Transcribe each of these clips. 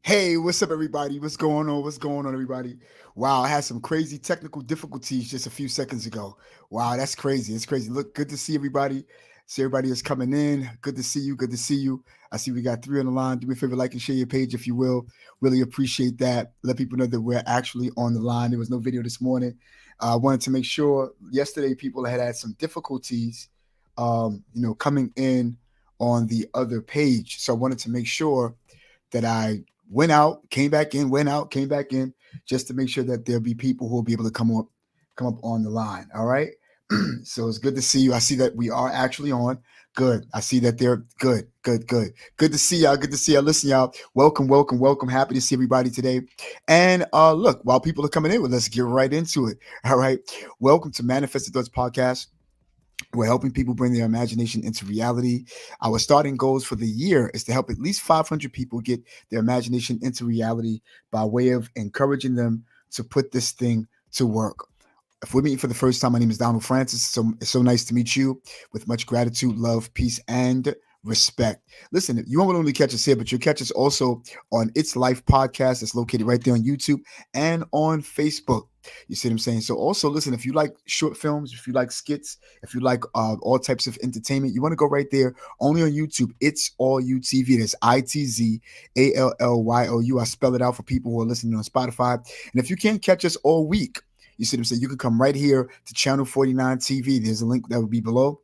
Hey, what's up, everybody? What's going on? What's going on, everybody? Wow, I had some crazy technical difficulties just a few seconds ago. Wow, that's crazy. It's crazy. Look, good to see everybody. See everybody is coming in. Good to see you. Good to see you. I see we got three on the line. Do me a favor, like and share your page if you will. Really appreciate that. Let people know that we're actually on the line. There was no video this morning. I wanted to make sure yesterday people had some difficulties, coming in on the other page. So I wanted to make sure that I went out, came back in, went out, came back in, just to make sure that there'll be people who will be able to come up on the line. All right. So it's good to see you. I see that we are actually on. Good. I see that they're good, good, good. Good to see y'all. Good to see y'all. Listen, y'all. Welcome, welcome, welcome. Happy to see everybody today. And look, while people are coming in, let's get right into it. All right. Welcome to Manifested Thoughts Podcast. We're helping people bring their imagination into reality. Our starting goals for the year is to help at least 500 people get their imagination into reality by way of encouraging them to put this thing to work. If we're meeting for the first time, my name is Donald Francis. So it's so nice to meet you. With much gratitude, love, peace, and respect. Listen, you won't only catch us here, but you'll catch us also on It's Life podcast that's located right there on YouTube and on Facebook. You see what I'm saying? So also listen, if you like short films, if you like skits, if you like all types of entertainment, you want to go right there only on YouTube. It's All You TV. That's ITZALLYOU. I spell it out for people who are listening on Spotify. And if you can't catch us all week, you see what I'm saying? You can come right here to Channel 49 TV. There's a link that will be below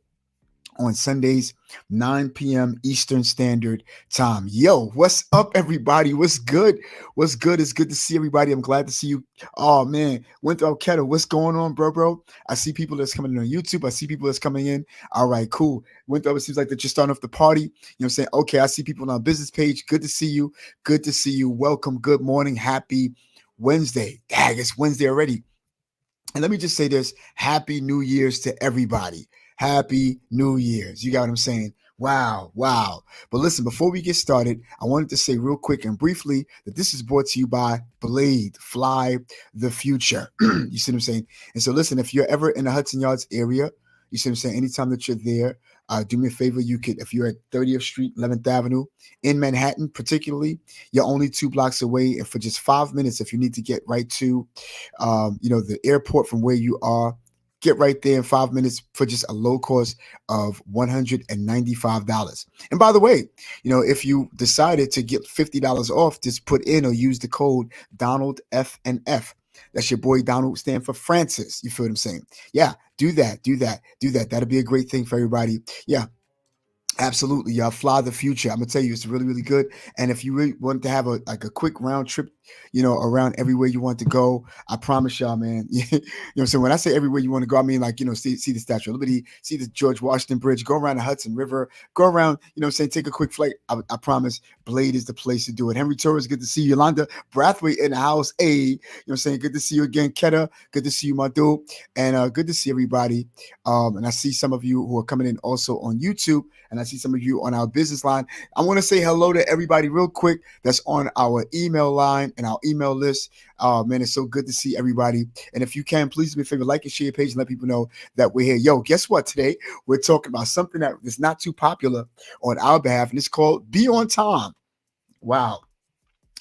on Sundays, 9 p.m. Eastern Standard Time. Yo, what's up, everybody? What's good? What's good? It's good to see everybody. I'm glad to see you. Oh, man. Winthrop Kettle, what's going on, bro? I see people that's coming in on YouTube. I see people that's coming in. All right, cool. Winthrop, it seems like that you're starting off the party. You know what I'm saying? Okay, I see people on our business page. Good to see you. Good to see you. Welcome. Good morning. Happy Wednesday. Dang, it's Wednesday already. And let me just say this, Happy New Year's to everybody. Happy New Year's. You got what I'm saying? Wow, wow. But listen, before we get started, I wanted to say real quick and briefly that this is brought to you by Blade, Fly the Future. You see what I'm saying? And so listen, if you're ever in the Hudson Yards area, you see what I'm saying? Anytime that you're there, do me a favor. You could, if you're at 30th Street, 11th Avenue in Manhattan, particularly, you're only 2 blocks away. And for just 5 minutes, if you need to get right to, the airport from where you are, get right there in 5 minutes for just a low cost of $195. And by the way, if you decided to get $50 off, just put in or use the code Donald F and F. That's your boy Donald, stand for Francis. You feel what I'm saying? Yeah, do that, do that, do that. That'll be a great thing for everybody. Yeah, absolutely, y'all. Fly the Future. I'm gonna tell you, it's really, really good. And if you really want to have a quick round trip, around everywhere you want to go, I promise y'all, man. So when I say everywhere you want to go, I mean like see the Statue of Liberty, see the George Washington Bridge, go around the Hudson River, go around. Take a quick flight. I promise, Blade is the place to do it. Henry Torres, good to see you. Yolanda Brathwaite in the house. Hey, good to see you again. Keta, good to see you, my dude, and good to see everybody. And I see some of you who are coming in also on YouTube. And I see some of you on our business line. I want to say hello to everybody real quick that's on our email line and our email list. Man, it's so good to see everybody. And if you can, please do me a favor, like and share your page and let people know that we're here. Yo, guess what? Today, we're talking about something that is not too popular on our behalf, and it's called Be On Time. Wow.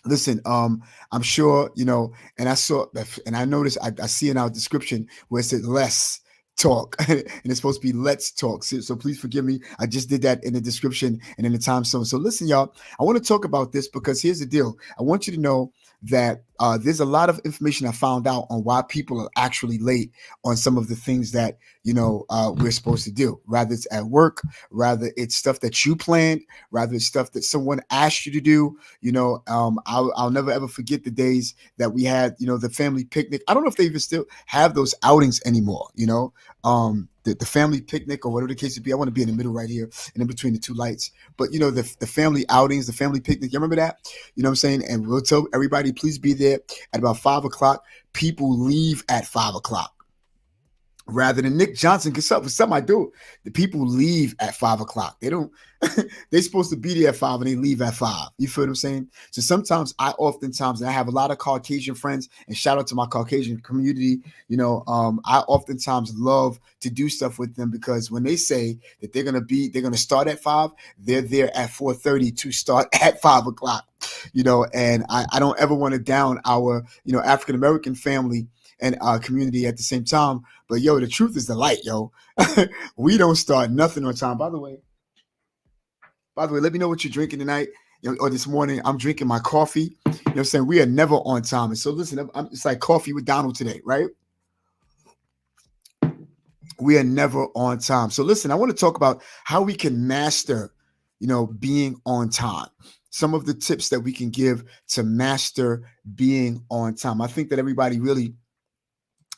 Listen, I'm sure, and I saw, and I noticed, I see in our description where it said less talk and it's supposed to be let's talk, so please forgive me. I just did that in the description and in the time zone. So listen, y'all, I want to talk about this because here's the deal. I want you to know that there's a lot of information I found out on why people are actually late on some of the things that we're supposed to do, rather it's at work, rather it's stuff that you planned, rather it's stuff that someone asked you to do. I'll never ever forget the days that we had, the family picnic. I don't know if they even still have those outings anymore. The family picnic or whatever the case would be. I want to be in the middle right here and in between the two lights. But the family outings, the family picnic, you remember that? You know what I'm saying? And we'll tell everybody, please be there at about 5 o'clock. People leave at 5 o'clock. rather than Nick Johnson. Because for some I do. The people leave at 5 o'clock. They don't. They're supposed to be there at 5 and they leave at 5. You feel what I'm saying? So sometimes and I have a lot of Caucasian friends, and shout out to my Caucasian community. I oftentimes love to do stuff with them because when they say that they're gonna start at 5, they're there at 4:30 to start at 5 o'clock. And I don't ever want to down our African American family and community at the same time. But yo, the truth is the light, yo. We don't start nothing on time. By the way, let me know what you're drinking tonight, or this morning. I'm drinking my coffee. You know what I'm saying? We are never on time. And so listen, it's like coffee with Donald today, right? We are never on time. So listen, I want to talk about how we can master, being on time. Some of the tips that we can give to master being on time. I think that everybody really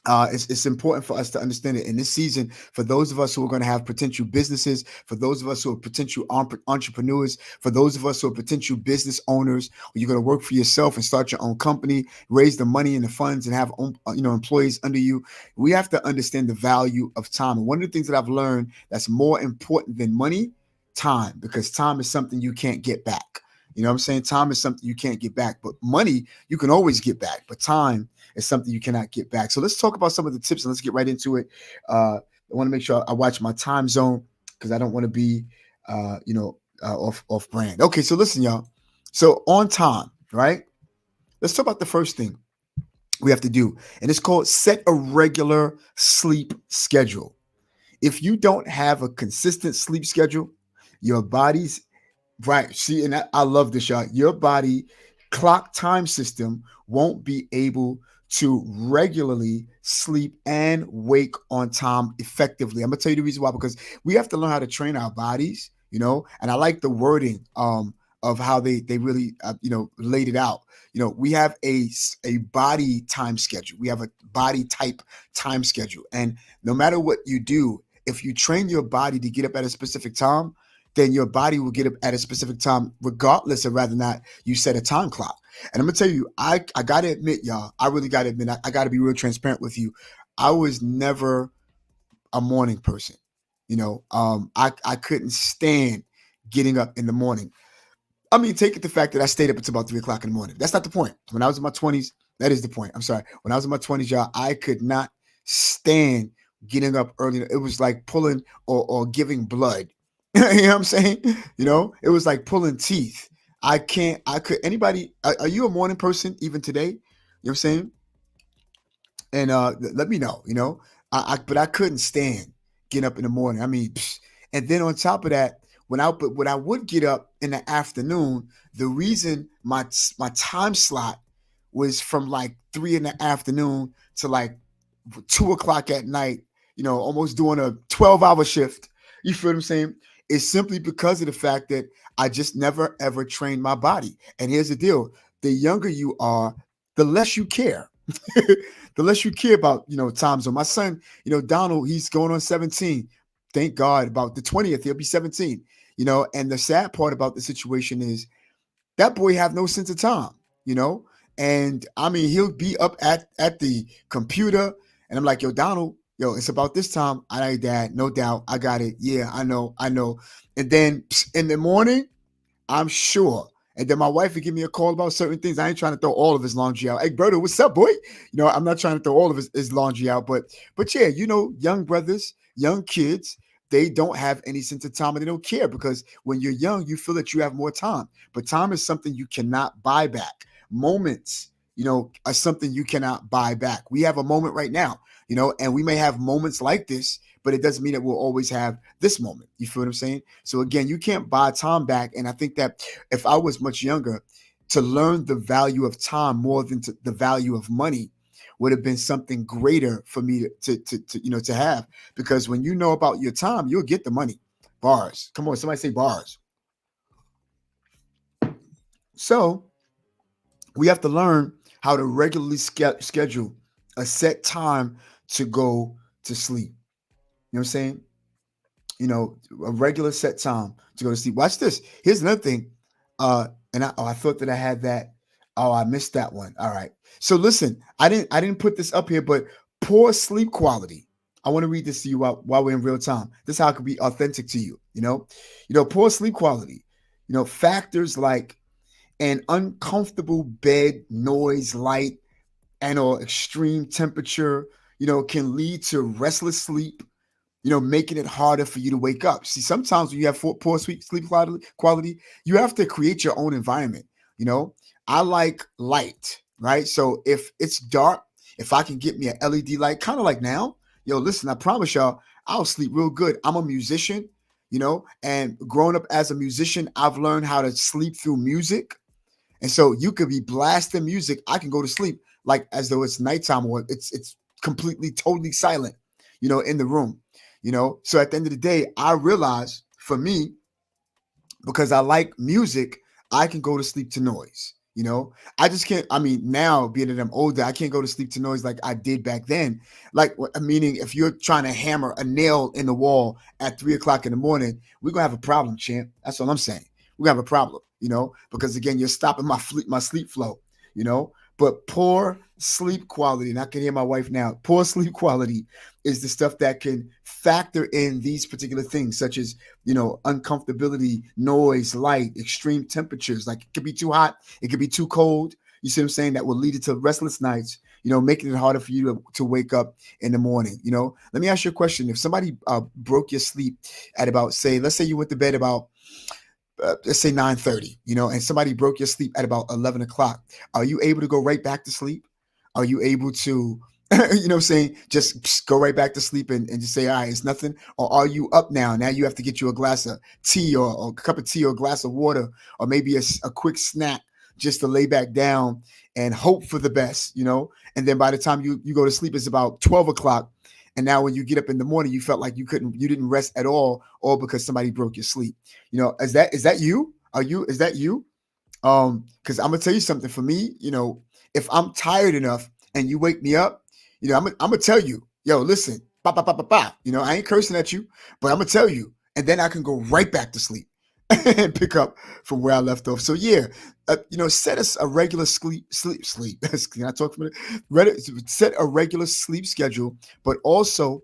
it's important for us to understand it in this season. For those of us who are going to have potential businesses, for those of us who are potential entrepreneurs, for those of us who are potential business owners, where you're going to work for yourself and start your own company, raise the money and the funds, and have employees under you. We have to understand the value of time. And one of the things that I've learned that's more important than money, time, because time is something you can't get back. You know what I'm saying? Time is something you can't get back, but money you can always get back. But time is something you cannot get back. So let's talk about some of the tips and let's get right into it. I want to make sure I watch my time zone because I don't want to be, off brand. Okay, so listen, y'all. So on time, right? Let's talk about the first thing we have to do, and it's called set a regular sleep schedule. If you don't have a consistent sleep schedule, your body's right. See, and I love this, y'all. Your body clock time system won't be able to regularly sleep and wake on time effectively. I'm gonna tell you the reason why, because we have to learn how to train our bodies, and I like the wording of how they really laid it out. We have a body time schedule. We have a body type time schedule. And no matter what you do, if you train your body to get up at a specific time, then your body will get up at a specific time, regardless of whether or not you set a time clock. And I'm gonna tell you, I gotta admit, y'all, I really gotta admit, I gotta be real transparent with you. I was never a morning person. I couldn't stand getting up in the morning. I mean, take it the fact that I stayed up until about 3 o'clock in the morning. That's not the point. When I was in my 20s, that is the point. I'm sorry. When I was in my 20s, y'all, I could not stand getting up early. It was like pulling or giving blood. You know what I'm saying? It was like pulling teeth. Anybody, are you a morning person even today? You know what I'm saying? And let me know, but I couldn't stand getting up in the morning. I mean, and then on top of that, when I would get up in the afternoon, the reason my time slot was from like 3 in the afternoon to like 2 o'clock at night, almost doing a 12-hour shift. You feel what I'm saying? It's simply because of the fact that I just never ever trained my body. And here's the deal: the younger you are, the less you care. The less you care about, time zone. My son, Donald, he's going on 17. Thank God, about the 20th, he'll be 17. And the sad part about the situation is that boy have no sense of time, and I mean, he'll be up at the computer and I'm like, yo, Donald, yo, it's about this time. All right, Dad, no doubt. I got it. Yeah, I know. And then in the morning, I'm sure. And then my wife would give me a call about certain things. I ain't trying to throw all of his laundry out. Hey, Berto, what's up, boy? I'm not trying to throw all of his laundry out, but yeah, young brothers, young kids, they don't have any sense of time and they don't care because when you're young, you feel that you have more time. But time is something you cannot buy back. Moments, are something you cannot buy back. We have a moment right now, and we may have moments like this, but it doesn't mean that we'll always have this moment. You feel what I'm saying? So again, you can't buy time back. And I think that if I was much younger, to learn the value of time more than the value of money would have been something greater for me to have. Because when you know about your time, you'll get the money. Bars. Come on, somebody say bars. So we have to learn how to regularly schedule a set time to go to sleep. You know what I'm saying? A regular set time to go to sleep. Watch this. Here's another thing. And I thought that I had that. Oh, I missed that one. All right. So listen, I didn't put this up here, but poor sleep quality. I want to read this to you while we're in real time. This is how it could be authentic to you. Poor sleep quality. Factors like an uncomfortable bed, noise, light, and or extreme temperature, can lead to restless sleep, making it harder for you to wake up. See, sometimes when you have poor sleep quality, you have to create your own environment. You know, I like light, right? So if it's dark, if I can get me an LED light, kind of like now, listen, I promise y'all, I'll sleep real good. I'm a musician, and growing up as a musician, I've learned how to sleep through music. And so you could be blasting music. I can go to sleep like as though it's nighttime or it's completely, totally silent, in the room. So at the end of the day, I realize for me, because I like music, I can go to sleep to noise. I just can't. I mean, now being that I'm older, I can't go to sleep to noise like I did back then. Like, meaning, if you're trying to hammer a nail in the wall at 3 o'clock in the morning, we're gonna have a problem, champ. That's all I'm saying. We're gonna have a problem, because again, you're stopping my sleep flow, But poor sleep quality, and I can hear my wife now. Poor sleep quality is the stuff that can factor in these particular things, such as uncomfortability, noise, light, extreme temperatures. Like, it could be too hot, it could be too cold. You see what I'm saying? That will lead to restless nights, making it harder for you to wake up in the morning. Let me ask you a question. If somebody broke your sleep at about, let's say you went to bed about let's say 9:30, and somebody broke your sleep at about 11 o'clock, are you able to go right back to sleep? Are you able to, saying, just go right back to sleep and just say, all right, it's nothing? Or are you up now? Now you have to get you a glass of tea or a cup of tea or a glass of water, or maybe a quick snack just to lay back down and hope for the best, And then by the time you go to sleep, it's about 12 o'clock. And now when you get up in the morning, you felt like you didn't rest at all because somebody broke your sleep. Is that you? Is that you? Because I'm gonna tell you something. For me, if I'm tired enough and you wake me up, I'm gonna tell you, yo, listen, ba ba ba ba ba. I ain't cursing at you, but I'm gonna tell you, and then I can go right back to sleep and pick up from where I left off. So yeah, set us a regular sleep. Can I talk from it? Set a regular sleep schedule, but also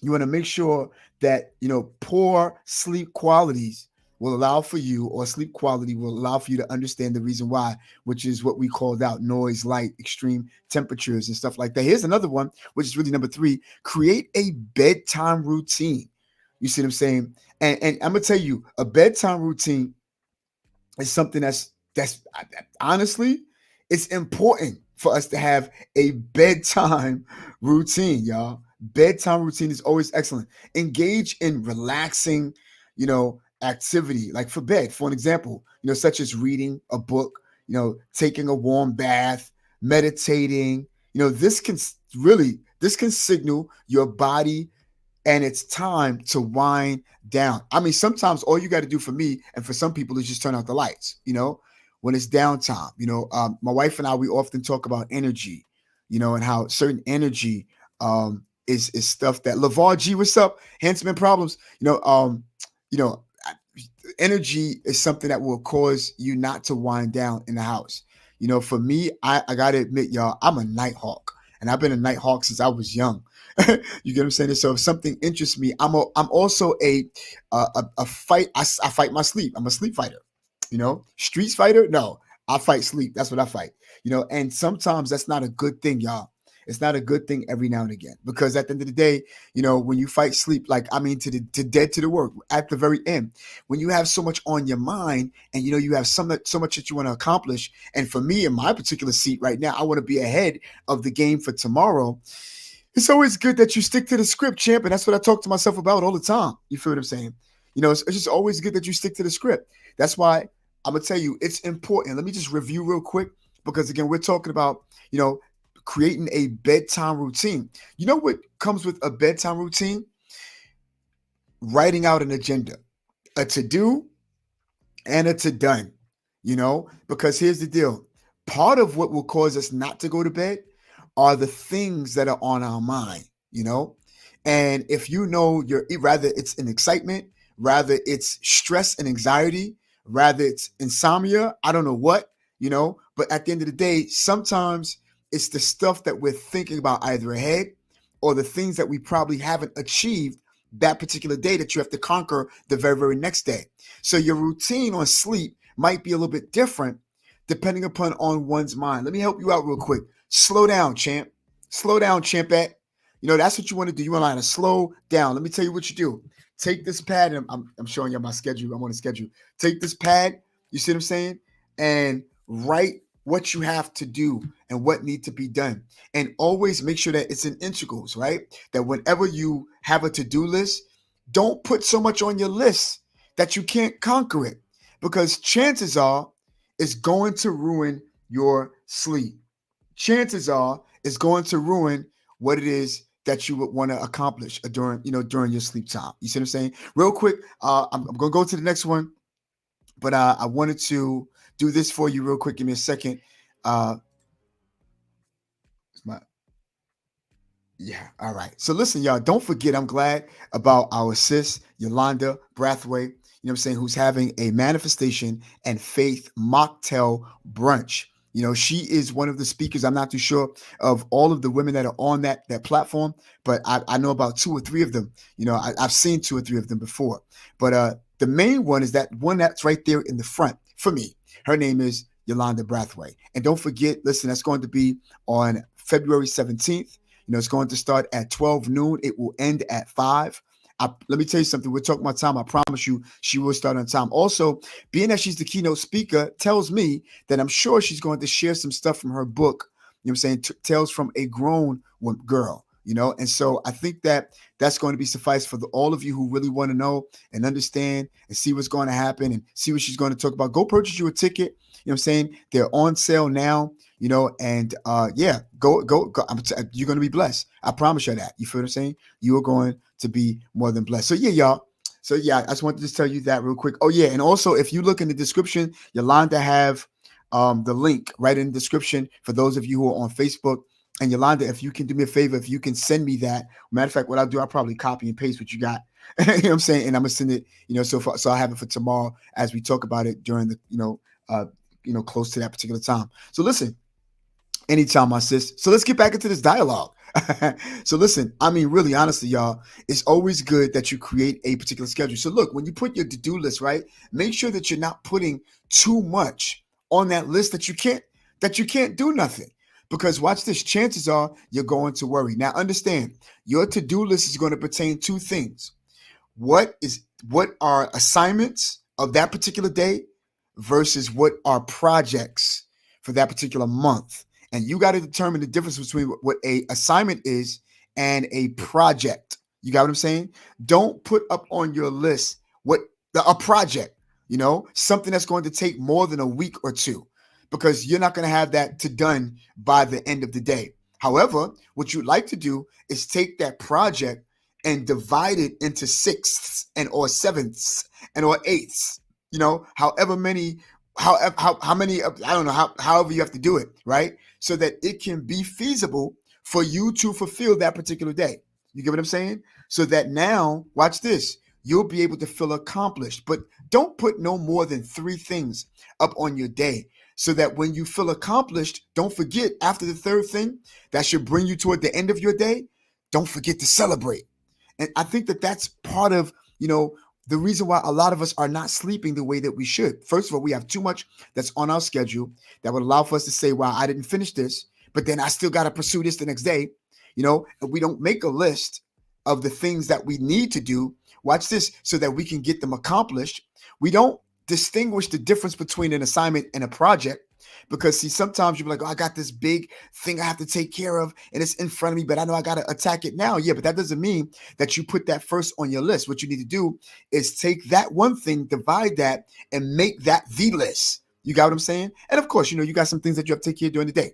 you want to make sure that poor sleep qualities will allow for you, or sleep quality will allow for you to understand the reason why, which is what we called out: noise, light, extreme temperatures, and stuff like that. Here's another one, which is really number 3: create a bedtime routine. You see what I'm saying? And I'm gonna tell you, a bedtime routine is something that's honestly, it's important for us to have a bedtime routine, y'all. Bedtime routine is always excellent. Engage in relaxing, activity, like for bed, for an example, such as reading a book, taking a warm bath, meditating. This can signal your body and it's time to wind down. I mean, sometimes all you got to do, for me and for some people, is just turn out the lights, when it's downtime. My wife and I, we often talk about energy, and how certain energy is stuff that LeVar G, what's up? Handsome Problems, you know, energy is something that will cause you not to wind down in the house. For me, I gotta admit, y'all, I'm a night hawk, and I've been a night hawk since I was young. You get what I'm saying? So if something interests me, I'm also a fight. I fight my sleep. I'm a sleep fighter. Streets fighter. No, I fight sleep. That's what I fight. And sometimes that's not a good thing, y'all. It's not a good thing every now and again, because at the end of the day, when you fight sleep, like, I mean, to dead to the work at the very end, when you have so much on your mind, and you have so much that you want to accomplish. And for me, in my particular seat right now, I want to be ahead of the game for tomorrow. It's always good that you stick to the script, champ. And that's what I talk to myself about all the time. You feel what I'm saying? It's just always good that you stick to the script. That's why I'm going to tell you, it's important. Let me just review real quick, because again, we're talking about, creating a bedtime routine. You know what comes with a bedtime routine? Writing out an agenda, a to-do and a to-done, because here's the deal. Part of what will cause us not to go to bed are the things that are on our mind, and if you're rather it's an excitement, rather it's stress and anxiety, rather it's insomnia, I don't know what, but at the end of the day, sometimes it's the stuff that we're thinking about either ahead or the things that we probably haven't achieved that particular day that you have to conquer the very, very next day. So your routine on sleep might be a little bit different depending upon on one's mind. Let me help you out real quick. Slow down, champ. Slow down, champette. That's what you want to do. You want to learn to slow down. Let me tell you what you do. Take this pad, and I'm showing you my schedule. I'm on a schedule. Take this pad, you see what I'm saying? And write what you have to do and what need to be done. And always make sure that it's in integrals, right? That whenever you have a to-do list, don't put so much on your list that you can't conquer it, because chances are it's going to ruin your sleep. Chances are it's going to ruin what it is that you would want to accomplish during your sleep time. You see what I'm saying? Real quick, I'm going to go to the next one, but I wanted to do this for you real quick. Give me a second. All right. So listen, y'all, don't forget, I'm glad about our sis, Yolanda Brathwaite, who's having a manifestation and faith mocktail brunch. She is one of the speakers. I'm not too sure of all of the women that are on that platform, but I know about 2 or 3 of them. I've seen 2 or 3 of them before. But the main one is that one that's right there in the front for me. Her name is Yolanda Brathwaite. And don't forget, listen, that's going to be on February 17th. It's going to start at 12 noon. It will end at 5. Let me tell you something. We're talking about time. I promise you she will start on time. Also, being that she's the keynote speaker tells me that I'm sure she's going to share some stuff from her book, Tales from a Grown Girl, And so I think that that's going to be suffice for all of you who really want to know and understand and see what's going to happen and see what she's going to talk about. Go purchase you a ticket. They're on sale now, and go. You're going to be blessed. I promise you that. You feel what I'm saying? You are going to be more than blessed. So y'all. So I just wanted to tell you that real quick. Oh yeah. And also, if you look in the description, Yolanda have the link right in the description for those of you who are on Facebook. And Yolanda, if you can do me a favor, if you can send me that. Matter of fact, what I'll do, I'll probably copy and paste what you got. You know what I'm saying? And I'm gonna send it, so I have it for tomorrow as we talk about it during the, close to that particular time. So listen, anytime, my sis. So let's get back into this dialogue. So listen, really, honestly, y'all, it's always good that you create a particular schedule. So look, when you put your to-do list, right, make sure that you're not putting too much on that list that you can't do nothing. Because watch this, chances are you're going to worry. Now understand, your to-do list is going to pertain to things. What are assignments of that particular day versus what are projects for that particular month? And you got to determine the difference between what a assignment is and a project. You got what I'm saying? Don't put up on your list a project, something that's going to take more than a week or 2, because you're not going to have that done by the end of the day. However, what you'd like to do is take that project and divide it into 6ths or 7ths or 8ths, however many, I don't know, however you have to do it, right? So that it can be feasible for you to fulfill that particular day. You get what I'm saying? So that now, watch this, you'll be able to feel accomplished. But don't put no more than 3 things up on your day, so that when you feel accomplished, don't forget, after the 3rd thing that should bring you toward the end of your day, don't forget to celebrate. And I think that that's part of, the reason why a lot of us are not sleeping the way that we should. First of all, we have too much that's on our schedule that would allow for us to say, wow, I didn't finish this, but then I still got to pursue this the next day, and we don't make a list of the things that we need to do. Watch this, so that we can get them accomplished. We don't distinguish the difference between an assignment and a project, because see, sometimes you're like, oh, I got this big thing I have to take care of and it's in front of me, but I know I got to attack it now. Yeah, but that doesn't mean that you put that first on your list. What you need to do is take that one thing, divide that, and make that the list. You got what I'm saying? And of course, you got some things that you have to take care of during the day.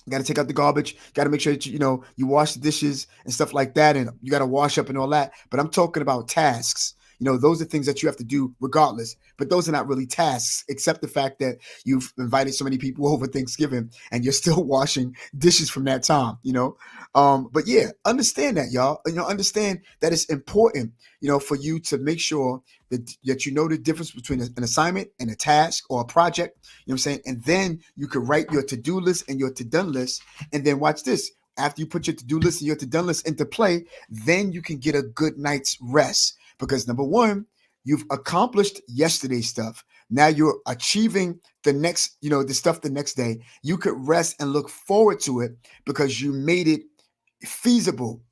You got to take out the garbage. Got to make sure that you wash the dishes and stuff like that, and you got to wash up and all that. But I'm talking about tasks. Those are things that you have to do regardless, but those are not really tasks, except the fact that you've invited so many people over Thanksgiving and you're still washing dishes from that time, but yeah, understand that, y'all, understand that it's important, for you to make sure that the difference between an assignment and a task or a project, what I'm saying? And then you can write your to-do list and your to-done list. And then watch this. after you put your to-do list and your to-done list into play, then you can get a good night's rest. Because number one, you've accomplished yesterday's stuff. Now you're achieving the next, the stuff the next day. You could rest and look forward to it because you made it feasible,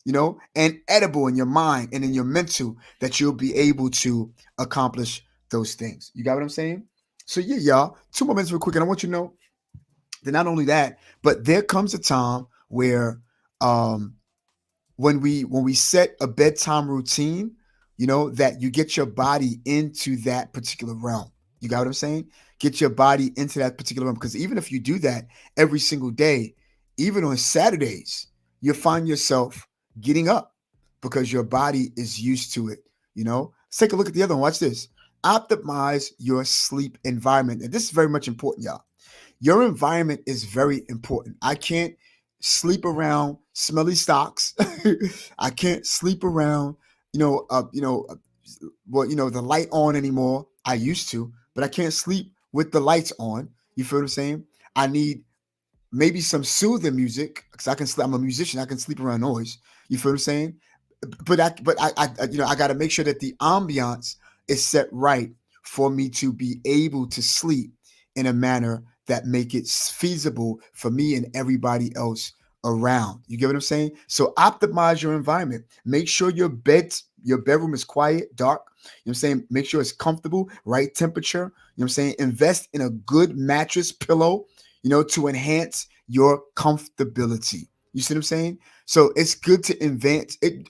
and edible in your mind and in your mental, that you'll be able to accomplish those things. You got what I'm saying? So yeah, y'all, 2 more minutes real quick. And I want you to know that not only that, but there comes a time where when we set a bedtime routine, that you get your body into that particular realm. You got what I'm saying? Get your body into that particular realm. Because even if you do that every single day, even on Saturdays, you'll find yourself getting up because your body is used to it. Let's take a look at the other one. Watch this. Optimize your sleep environment. And this is very much important, y'all. Your environment is very important. I can't sleep around smelly socks. I can't sleep around, the light on anymore. I used to, but I can't sleep with the lights on. You feel what I'm saying? I need maybe some soothing music because I can sleep. I'm a musician. I can sleep around noise. You feel what I'm saying? But I got to make sure that the ambiance is set right for me to be able to sleep in a manner that make it feasible for me and everybody else around. You get what I'm saying? So optimize your environment. Make sure your bedroom is quiet, dark. You know what I'm saying? Make sure it's comfortable, right temperature. You know what I'm saying? Invest in a good mattress, pillow, to enhance your comfortability. You see what I'm saying? So it's good to invest in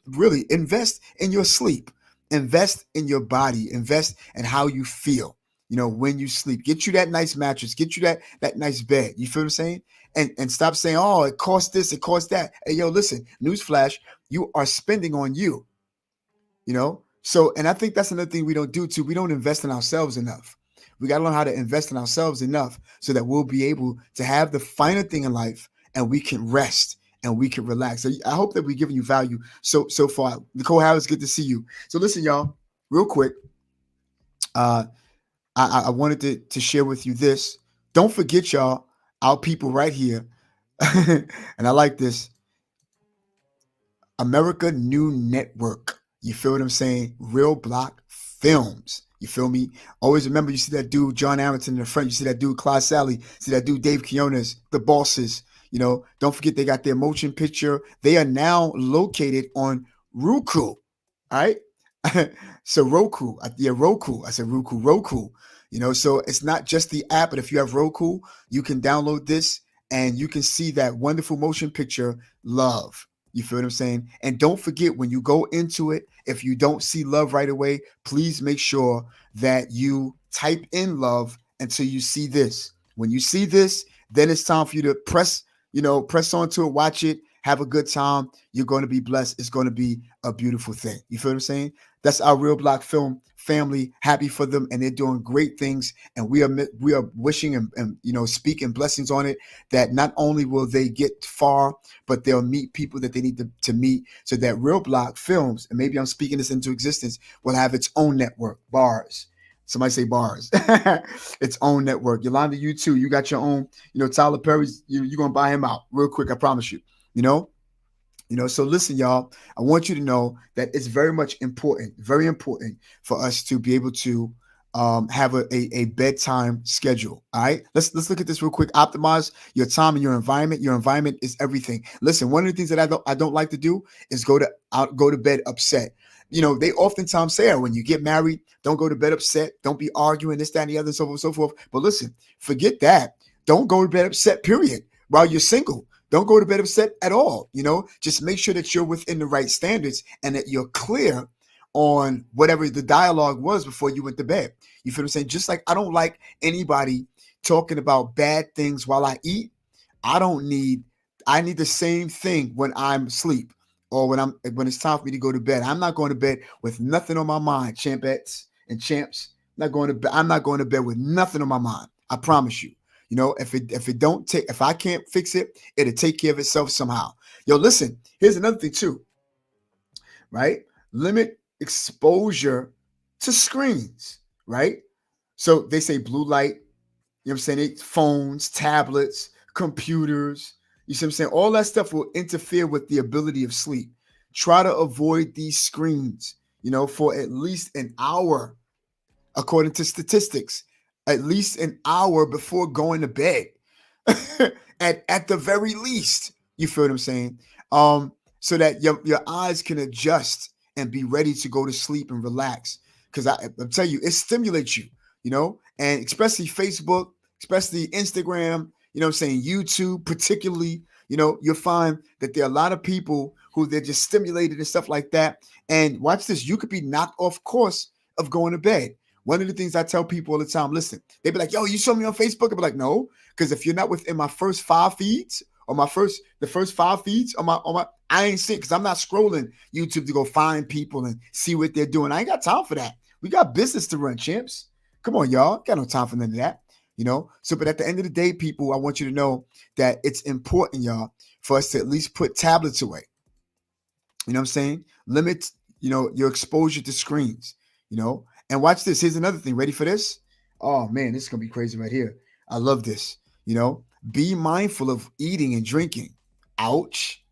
your sleep. Invest in your body. Invest in how you feel, when you sleep. Get you that nice mattress. Get you that nice bed. You feel what I'm saying? And stop saying, oh, it costs this, it costs that. Hey, yo, listen, newsflash, you are spending on you, So, and I think that's another thing we don't do too. We don't invest in ourselves enough. We got to learn how to invest in ourselves enough so that we'll be able to have the finer thing in life and we can rest and we can relax. So I hope that we're giving you value so far. Nicole Harris, good to see you. So listen, y'all, real quick. I wanted to share with you this. Don't forget, y'all, our people right here. And I like this. America New Network. You feel what I'm saying? Real Block Films. You feel me? Always remember, you see that dude, John Arrington in the front. You see that dude, Clyde Sally. See that dude, Dave Quiones, the bosses. Don't forget they got their motion picture. They are now located on Roku. All right? So Roku. Yeah, Roku. I said Roku. So it's not just the app, but if you have Roku, you can download this and you can see that wonderful motion picture, Love. You feel what I'm saying? And don't forget, when you go into it, if you don't see Love right away, please make sure that you type in Love until you see this. When you see this, then it's time for you to press onto it, watch it, have a good time. You're going to be blessed. It's going to be a beautiful thing. You feel what I'm saying? That's our Real Block Film family. Happy for them, and they're doing great things. And we are wishing and speaking blessings on it, that not only will they get far, but they'll meet people that they need to meet, so that Real Block Films, and maybe I'm speaking this into existence, will have its own network, bars. Somebody say bars. Its own network. Yolanda, you too. You got your own. Tyler Perry's. You're gonna buy him out real quick. I promise you. So listen, y'all, I want you to know that it's very much important, very important for us to be able to have a bedtime schedule. All right. Let's look at this real quick. Optimize your time and your environment. Your environment is everything. Listen, one of the things that I don't like to do is go to bed upset. They oftentimes say, when you get married, don't go to bed upset. Don't be arguing this, that, and the other, so forth, so forth. But listen, forget that. Don't go to bed upset, period, while you're single. Don't go to bed upset at all. Just make sure that you're within the right standards and that you're clear on whatever the dialogue was before you went to bed. You feel what I'm saying? Just like I don't like anybody talking about bad things while I eat. I need the same thing when I'm asleep or when it's time for me to go to bed. I'm not going to bed with nothing on my mind, champettes and champs. I'm not going to bed with nothing on my mind. I promise you. If I can't fix it, it'll take care of itself somehow. Yo, listen, here's another thing too, right? Limit exposure to screens, right? So they say blue light, you know what I'm saying? Phones, tablets, computers, You see what I'm saying? All that stuff will interfere with the ability of sleep. Try to avoid these screens, for at least an hour, according to statistics, at least an hour before going to bed. at the very least, you feel what I'm saying? So that your eyes can adjust and be ready to go to sleep and relax. Because I'm telling you, it stimulates you, and especially Facebook, especially Instagram, I'm saying YouTube, particularly, you'll find that there are a lot of people who they're just stimulated and stuff like that. And watch this, you could be knocked off course of going to bed. One of the things I tell people all the time, listen, they be like, yo, you saw me on Facebook? I be like, no, because if you're not within my first 5 feeds or the first 5 feeds on my, I ain't seeing, because I'm not scrolling YouTube to go find people and see what they're doing. I ain't got time for that. We got business to run, champs. Come on, y'all. Got no time for none of that. So, but at the end of the day, people, I want you to know that it's important, y'all, for us to at least put tablets away. You know what I'm saying? Limit, your exposure to screens, and watch this. Here's another thing. Ready for this? Oh man, this is gonna be crazy right here. I love this. Be mindful of eating and drinking. Ouch.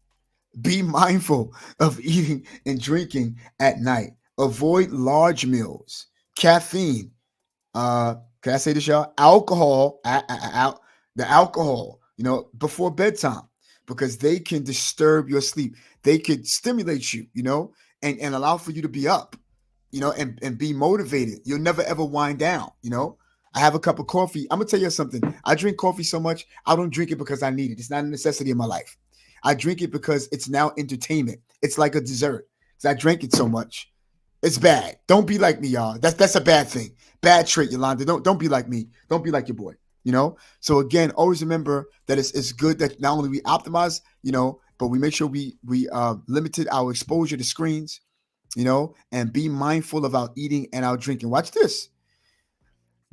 Be mindful of eating and drinking at night. Avoid large meals, caffeine. Can I say this, y'all? Alcohol, the alcohol, before bedtime, because they can disturb your sleep. They could stimulate you, and allow for you to be up, and be motivated. You'll never ever wind down, I have a cup of coffee. I'm gonna tell you something. I drink coffee so much, I don't drink it because I need it. It's not a necessity in my life. I drink it because it's now entertainment. It's like a dessert. Because I drank it so much. It's bad. Don't be like me, y'all. That's a bad thing. Bad trait, Yolanda. Don't be like me. Don't be like your boy. So again, always remember that it's good that not only we optimize, but we make sure we limited our exposure to screens, and be mindful of our eating and our drinking. Watch this.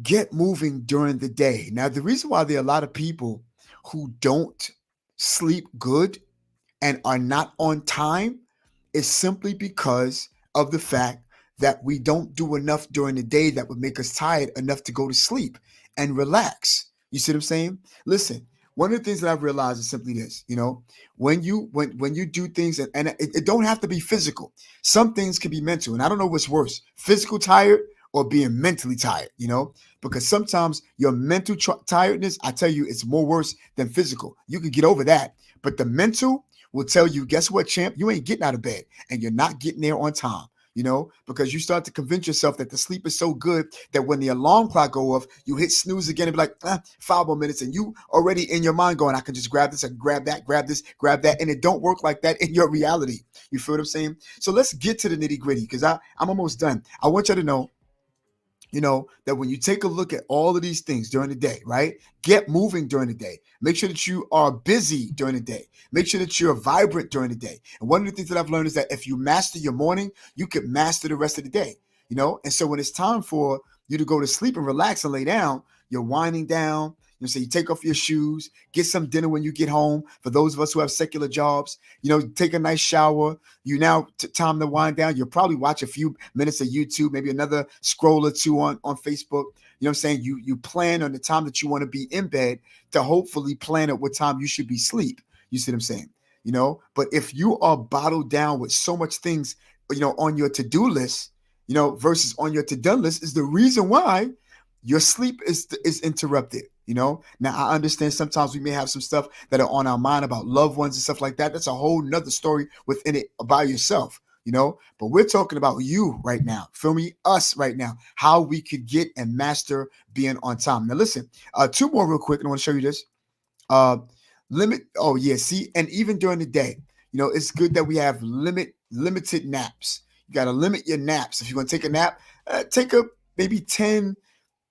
Get moving during the day. Now, the reason why there are a lot of people who don't sleep good and are not on time is simply because of the fact that we don't do enough during the day that would make us tired enough to go to sleep and relax. You see what I'm saying? Listen, one of the things that I've realized is simply this, when you do things, and it don't have to be physical. Some things can be mental, and I don't know what's worse, physical tired or being mentally tired, because sometimes your mental tiredness, I tell you, it's more worse than physical. You can get over that, but the mental will tell you, guess what, champ? You ain't getting out of bed, and you're not getting there on time. Because you start to convince yourself that the sleep is so good that when the alarm clock go off, you hit snooze again and be like, 5 more minutes. And you already in your mind going, I can just grab this, I can grab that, grab this, grab that. And it don't work like that in your reality. You feel what I'm saying? So let's get to the nitty gritty, because I'm almost done. I want you to know, that when you take a look at all of these things during the day, right? Get moving during the day. Make sure that you are busy during the day. Make sure that you're vibrant during the day. And one of the things that I've learned is that if you master your morning, you can master the rest of the day, And so when it's time for you to go to sleep and relax and lay down, you're winding down. So you take off your shoes, get some dinner when you get home. For those of us who have secular jobs, take a nice shower. You now time to wind down. You'll probably watch a few minutes of YouTube, maybe another scroll or two on Facebook. You know what I'm saying? You plan on the time that you want to be in bed to hopefully plan at what time you should be asleep. You see what I'm saying? But if you are bottled down with so much things, on your to-do list, versus on your to-do list, is the reason why your sleep is interrupted. Now I understand sometimes we may have some stuff that are on our mind about loved ones and stuff like that. That's a whole nother story within it about yourself, but we're talking about you right now. Feel me? Us right now, how we could get and master being on time. Now listen, 2 more real quick. And I want to show you this. Limit. Oh yeah. See, and even during the day, it's good that we have limited naps. You got to limit your naps. If you're going to take a nap, take a maybe 10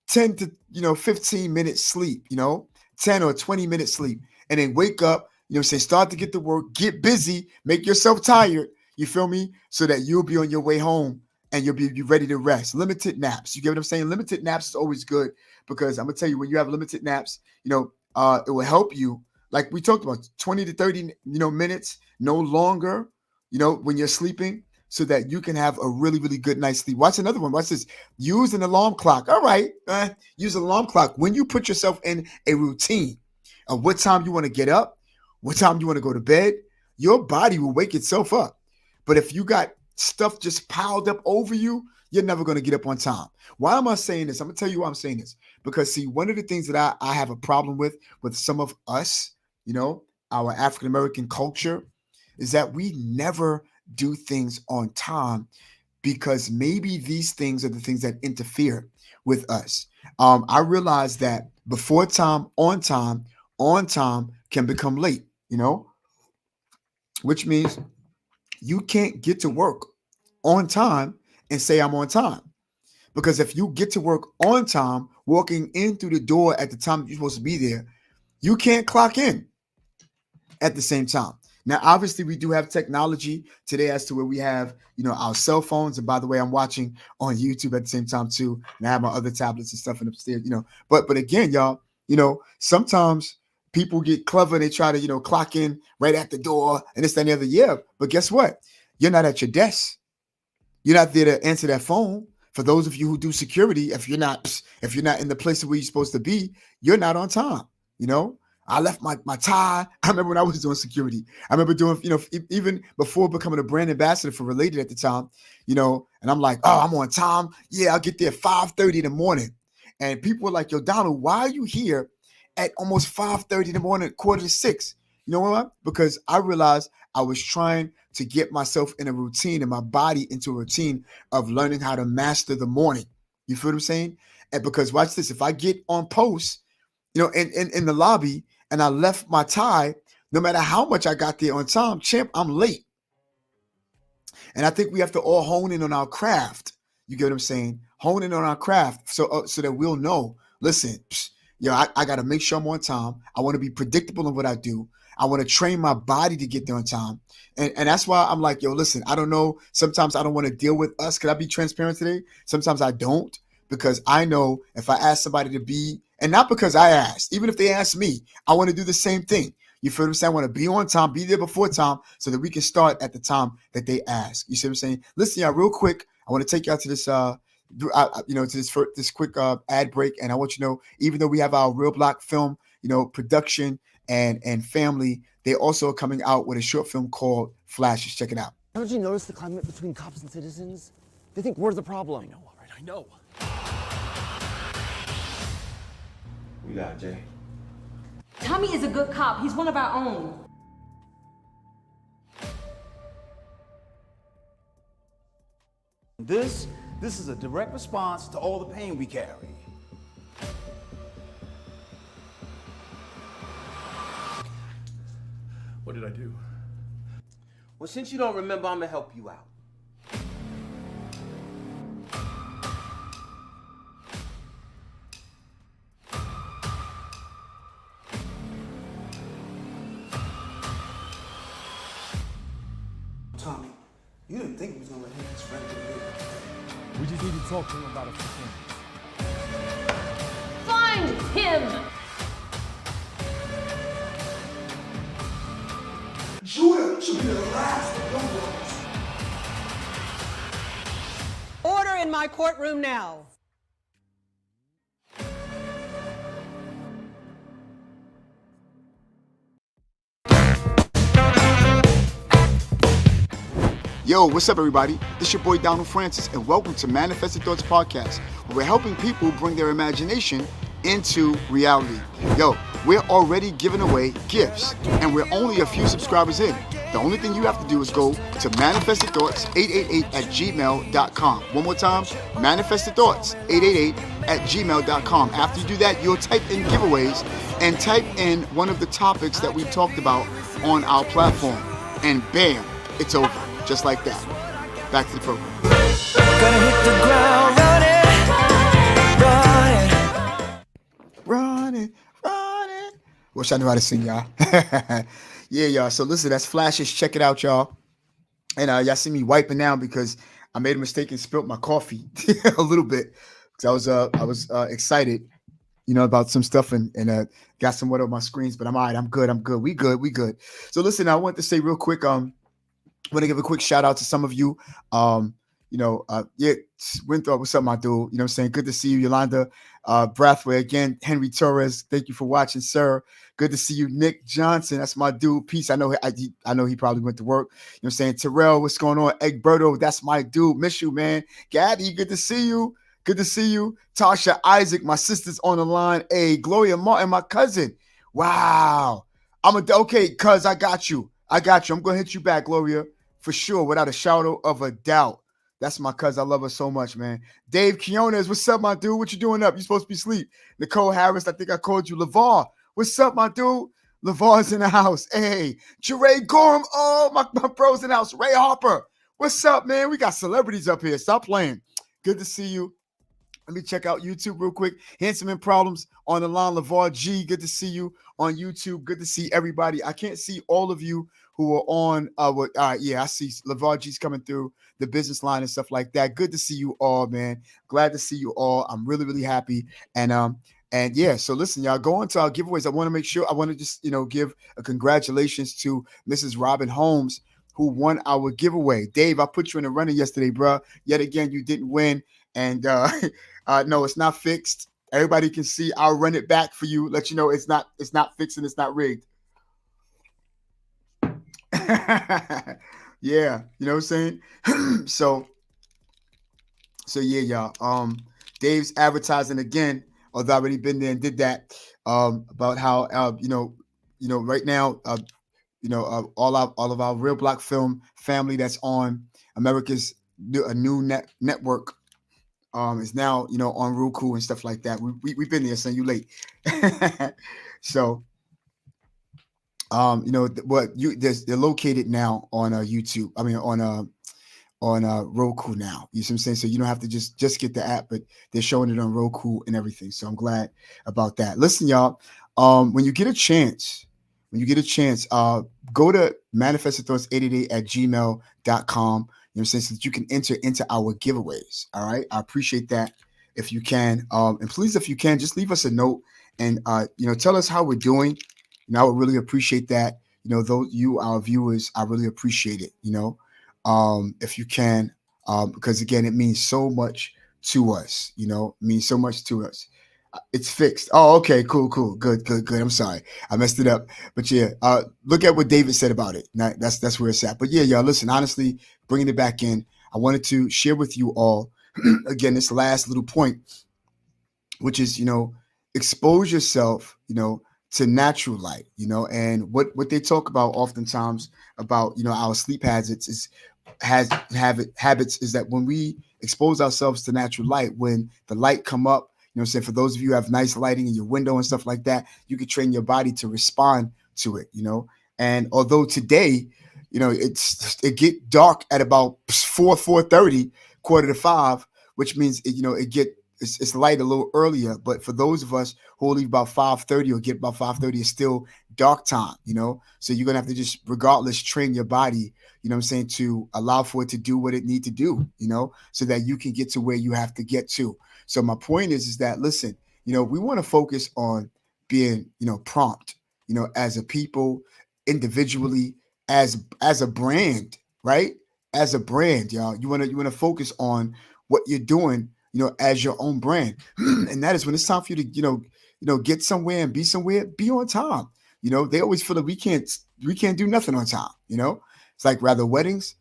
to 15 minutes sleep, 10 or 20 minutes sleep, and then wake up, start to get to work, get busy, make yourself tired, you feel me? So that you'll be on your way home and you'll be ready to rest. Limited naps. You get what I'm saying? Limited naps is always good, because I'm gonna tell you, when you have limited naps, it will help you. Like we talked about, 20 to 30, minutes, no longer, when you're sleeping, so that you can have a really, really good night's sleep. Watch another one. Watch this. Use an alarm clock. All right. Use an alarm clock. When you put yourself in a routine of what time you want to get up, what time you want to go to bed, your body will wake itself up. But if you got stuff just piled up over you, you're never going to get up on time. Why am I saying this? I'm going to tell you why I'm saying this. Because, see, one of the things that I have a problem with some of us, our African-American culture, is that we never do things on time, because maybe these things are the things that interfere with us. I realize that before time, on time can become late, which means you can't get to work on time and say I'm on time. Because if you get to work on time, walking in through the door at the time you're supposed to be there, you can't clock in at the same time. Now, obviously, we do have technology today as to where we have, our cell phones. And by the way, I'm watching on YouTube at the same time too, and I have my other tablets and stuff in upstairs. But again, y'all, sometimes people get clever and they try to, clock in right at the door and this, that, and the other. Yeah, but guess what? You're not at your desk. You're not there to answer that phone. For those of you who do security, if you're not in the place where you're supposed to be, you're not on time. I left my tie. I remember when I was doing security. I remember doing, even before becoming a brand ambassador for Related at the time, and I'm like, oh, I'm on time. Yeah, I'll get there at 5:30 in the morning. And people were like, yo, Donald, why are you here at almost 5:30 in the morning, 5:45? You know what? Because I realized I was trying to get myself in a routine and my body into a routine of learning how to master the morning. You feel what I'm saying? And because watch this, if I get on post, in the lobby, and I left my tie, no matter how much I got there on time, champ, I'm late. And I think we have to all hone in on our craft. You get what I'm saying? Hone in on our craft so that we'll know, listen, I got to make sure I'm on time. I want to be predictable in what I do. I want to train my body to get there on time. And that's why I'm like, yo, listen, I don't know. Sometimes I don't want to deal with us. Could I be transparent today? Sometimes I don't, because I know if I ask somebody to be, and not because I asked, even if they ask me, I want to do the same thing. You feel what I'm saying? I want to be on time, be there before time, so that we can start at the time that they ask. You see what I'm saying? Listen, y'all, real quick, I want to take y'all to this, to this quick ad break. And I want you to know, even though we have our Real Block Film, production and family, they also are coming out with a short film called Flashes. Check it out. Haven't you noticed the climate between cops and citizens? They think we're the problem. I know, all right, I know. We got Jay. Tommy is a good cop. He's one of our own. This is a direct response to all the pain we carry. What did I do? Well, since you don't remember, I'm gonna help you out. Tommy, you didn't think he was gonna let him and his friend do it. We just need to talk to him about it for him. Find him! Judah should be the last of those. Order in my courtroom now. Yo, what's up, everybody? This your boy Donald Francis, and welcome to Manifested Thoughts Podcast, where we're helping people bring their imagination into reality. Yo, we're already giving away gifts, and we're only a few subscribers in. The only thing you have to do is go to manifestedthoughts888@gmail.com. One more time, manifestedthoughts888@gmail.com. After you do that, you'll type in giveaways and type in one of the topics that we've talked about on our platform. And bam, it's over. Just like that. Back to the program. Gonna hit the ground running. Wish I knew how to sing, y'all. Yeah, y'all. So listen, that's Flashes. Check it out, y'all. And y'all see me wiping now because I made a mistake and spilled my coffee a little bit because I was excited, about some stuff and got some water on my screens. But I'm all right. I'm good. We good. So listen, I want to say real quick. I want to give a quick shout out to some of you. Yeah, Winthrop, what's up, my dude? You know what I'm saying? Good to see you, Yolanda Brathwaite again. Henry Torres, thank you for watching, sir. Good to see you, Nick Johnson. That's my dude. Peace. I know he probably went to work. You know what I'm saying? Terrell, what's going on? Egberto, that's my dude. Miss you, man. Gabby, good to see you. Good to see you. Tasha Isaac, my sister's on the line. Hey, Gloria Martin, my cousin. Wow. Okay, cuz I got you. I'm gonna hit you back, Gloria, for sure, without a shadow of a doubt. That's my cousin. I love her so much, man. Dave Quiones, what's up, my dude? What you doing up? You supposed to be asleep. Nicole Harris, I think I called you. LeVar, what's up, my dude? LeVar's in the house. Hey, Jeray Gorham. Oh, my bro's in the house. Ray Harper, what's up, man? We got celebrities up here. Stop playing. Good to see you. Let me check out YouTube real quick. Handsome and Problems on the line. LeVar G, good to see you on YouTube. Good to see everybody. I can't see all of you who are on. Yeah, I see LeVar G's coming through the business line and stuff like that. Good to see you all, man. Glad to see you all. I'm really, really happy. And yeah, so listen, y'all, go into our giveaways. I want to just, give a congratulations to Mrs. Robin Holmes, who won our giveaway. Dave, I put you in the running yesterday, bro. Yet again, you didn't win. And no, it's not fixed. Everybody can see. I'll run it back for you. Let you know it's not fixed and it's not rigged. Yeah, you know what I'm saying? so yeah, y'all. Dave's advertising again, although I've already been there and did that. About how right now, all of our Real Block Film family that's on America's new network. Is now, on Roku and stuff like that. We've been there, son. You late. So, they're located now on YouTube. I mean, on Roku now. You see what I'm saying? So you don't have to just get the app, but they're showing it on Roku and everything. So I'm glad about that. Listen, y'all. When you get a chance, go to manifestingthoughts888@gmail.com. You know what I'm saying? So that you can enter into our giveaways. All right. I appreciate that if you can. And please, if you can, just leave us a note and, tell us how we're doing. I would really appreciate that. Those our viewers, I really appreciate it, if you can, because again, it means so much to us, means so much to us. It's fixed. Oh, okay, cool. Good. I'm sorry. I messed it up. But yeah, look at what David said about it. Now, that's where it's at. But yeah, y'all, listen, honestly, bringing it back in, I wanted to share with you all, again, this last little point, which is, expose yourself, to natural light, and what they talk about oftentimes about, our sleep habits is that when we expose ourselves to natural light, when the light come up, for those of you who have nice lighting in your window and stuff like that, you can train your body to respond to it, and although today, it get dark at about 4:30, 4:45, which means, it's light a little earlier, but for those of us who will leave about 5:30 or get about 5:30, it's still dark time, so you're going to have to just regardless train your body, to allow for it to do what it need to do, so that you can get to where you have to get to. So my point is that, listen, we want to focus on being, prompt, as a people, individually, as a brand, right? As a brand, y'all, you want to focus on what you're doing, as your own brand. And that is when it's time for you to, get somewhere and be somewhere, be on time. They always feel that we can't do nothing on time. It's like rather weddings,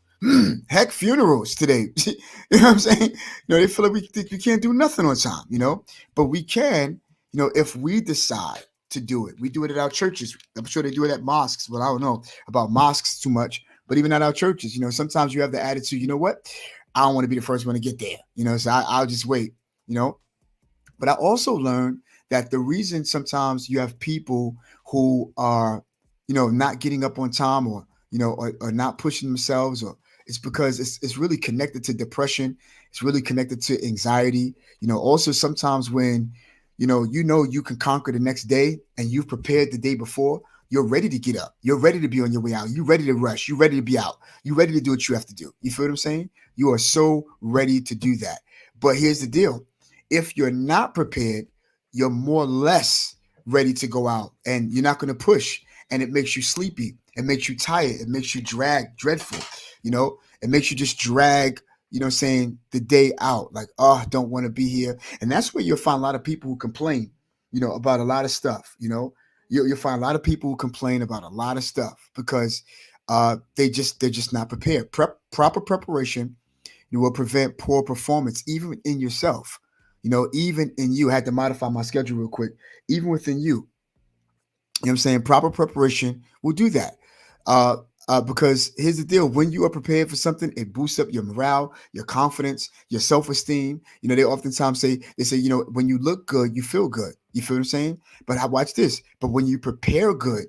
heck, funerals today. You know what I'm saying? They feel like we can't do nothing on time, but we can, if we decide to do it. We do it at our churches. I'm sure they do it at mosques. Well, I don't know about mosques too much, but even at our churches, sometimes you have the attitude, you know what? I don't want to be the first one to get there, so I'll just wait, But I also learned that the reason sometimes you have people who are, not getting up on time or, or not pushing themselves, or it's because it's really connected to depression. It's really connected to anxiety. Also sometimes when, you can conquer the next day and you've prepared the day before, you're ready to get up. You're ready to be on your way out. You're ready to rush. You're ready to be out. You're ready to do what you have to do. You feel what I'm saying? You are so ready to do that. But here's the deal. If you're not prepared, you're more or less ready to go out and you're not going to push. And it makes you sleepy. It makes you tired. It makes you dreadful. It makes you just drag, saying the day out, like, oh, I don't want to be here. And that's where you'll find a lot of people who complain, about a lot of stuff. You'll find a lot of people who complain about a lot of stuff because they're just not prepared. Proper preparation will prevent poor performance, even in yourself. Even in you. I had to modify my schedule real quick. Even within you. You know what I'm saying? Proper preparation will do that. Because here's the deal: when you are prepared for something, it boosts up your morale, your confidence, your self-esteem. They oftentimes say, when you look good, you feel good. You feel what I'm saying? But I watch this. But when you prepare good,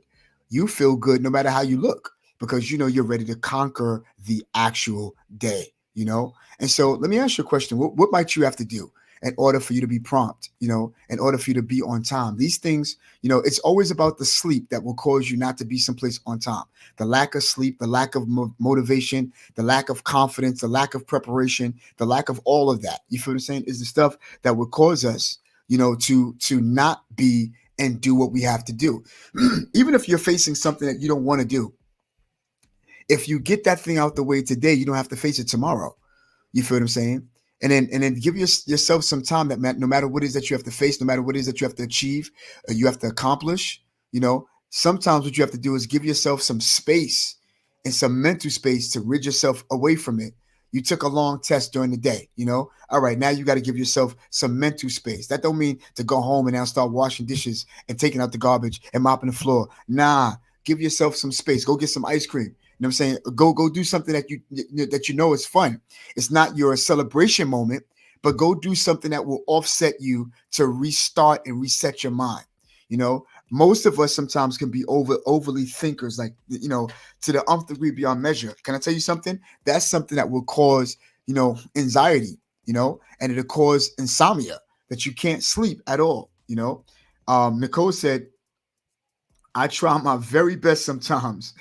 you feel good no matter how you look, because you're ready to conquer the actual day. And so let me ask you a question: what might you have to do in order for you to be prompt? In order for you to be on time? These things, it's always about the sleep that will cause you not to be someplace on time. The lack of sleep, the lack of motivation, the lack of confidence, the lack of preparation, the lack of all of that. You feel what I'm saying? Is the stuff that would cause us, to not be and do what we have to do. Even if you're facing something that you don't want to do, if you get that thing out the way today, you don't have to face it tomorrow. You feel what I'm saying? And then give yourself some time that no matter what it is that you have to face, no matter what it is that you have to achieve, you have to accomplish, sometimes what you have to do is give yourself some space and some mental space to rid yourself away from it. You took a long test during the day, all right, now you got to give yourself some mental space. That don't mean to go home and now start washing dishes and taking out the garbage and mopping the floor. Nah, give yourself some space. Go get some ice cream. You know what I'm saying? Go do something that is fun. It's not your celebration moment, but go do something that will offset you to restart and reset your mind. Most of us sometimes can be overly thinkers, like, to the nth degree beyond measure. Can I tell you something? That's something that will cause, anxiety, and it'll cause insomnia, that you can't sleep at all. Nicole said, I try my very best sometimes,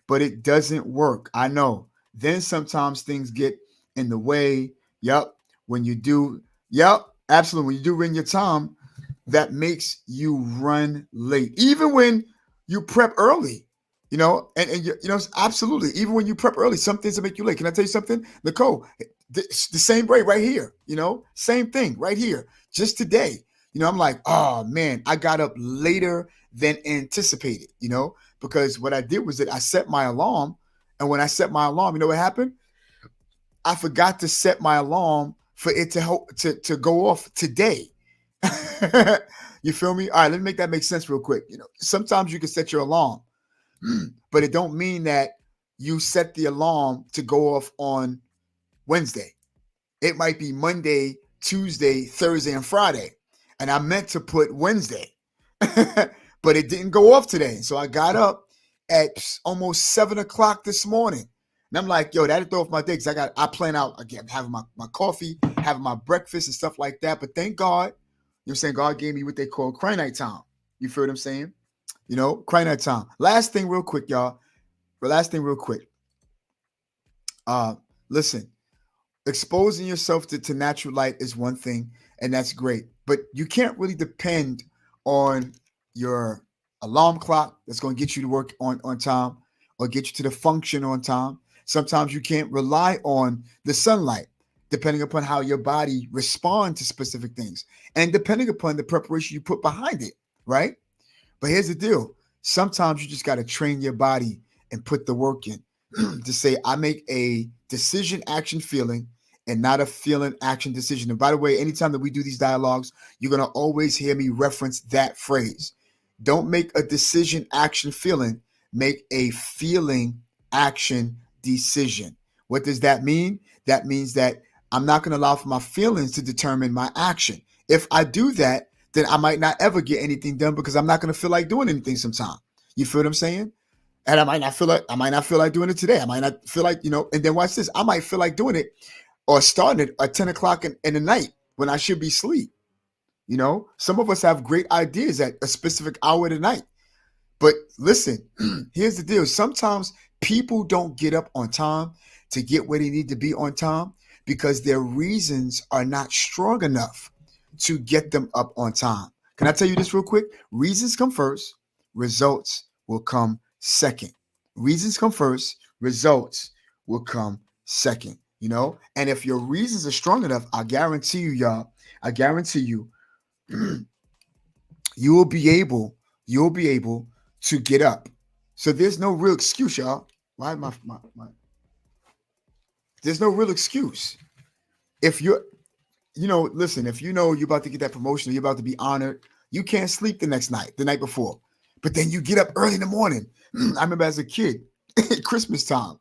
but it doesn't work. I know. Then sometimes things get in the way. Yep. When you do, yep, absolutely. When you do run your time, that makes you run late. Even when you prep early, absolutely. Even when you prep early, some things will make you late. Can I tell you something, Nicole? The same way right here, same thing right here. Just today, I'm like, oh man, I got up later than anticipated, because what I did was that I set my alarm. And when I set my alarm, you know what happened? I forgot to set my alarm for it to go off today. You feel me? All right, let me make that make sense real quick. Sometimes you can set your alarm, but it don't mean that you set the alarm to go off on Wednesday. It might be Monday, Tuesday, Thursday, and Friday. And I meant to put Wednesday, but it didn't go off today. So I got up at almost 7:00 this morning. And I'm like, yo, that'll throw off my day, because I plan out again, having my coffee, having my breakfast and stuff like that. But thank God, you know what I'm saying, God gave me what they call cry night time. You feel what I'm saying? Cry night time. Last thing real quick, y'all. Listen, exposing yourself to natural light is one thing, and that's great. But you can't really depend on your alarm clock that's going to get you to work on time or get you to the function on time. Sometimes you can't rely on the sunlight, depending upon how your body responds to specific things and depending upon the preparation you put behind it, right? But here's the deal. Sometimes you just got to train your body and put the work in to say, I make a decision, action, feeling, and not a feeling, action, decision. And by the way, anytime that we do these dialogues, you're going to always hear me reference that phrase. Don't make a decision, action, feeling. Make a feeling, action, decision. What does that mean? That means that I'm not going to allow for my feelings to determine my action. If I do that, then I might not ever get anything done, because I'm not going to feel like doing anything sometime. You feel what I'm saying? And I might not feel like doing it today. I might not feel like, and then watch this. I might feel like doing it or starting it at 10 o'clock in the night when I should be asleep. Some of us have great ideas at a specific hour of the night. But listen, here's the deal. Sometimes people don't get up on time to get where they need to be on time because their reasons are not strong enough to get them up on time. Can I tell you this real quick? Reasons come first, results will come second. Reasons come first, results will come second. you know. And if your reasons are strong enough, I guarantee you, y'all, I guarantee you, you'll be able to get up. So there's no real excuse, y'all. Why my there's no real excuse. If you're, listen, if you know you're about to get that promotion, you're about to be honored, you can't sleep the night before. But then you get up early in the morning. I remember as a kid, Christmas time,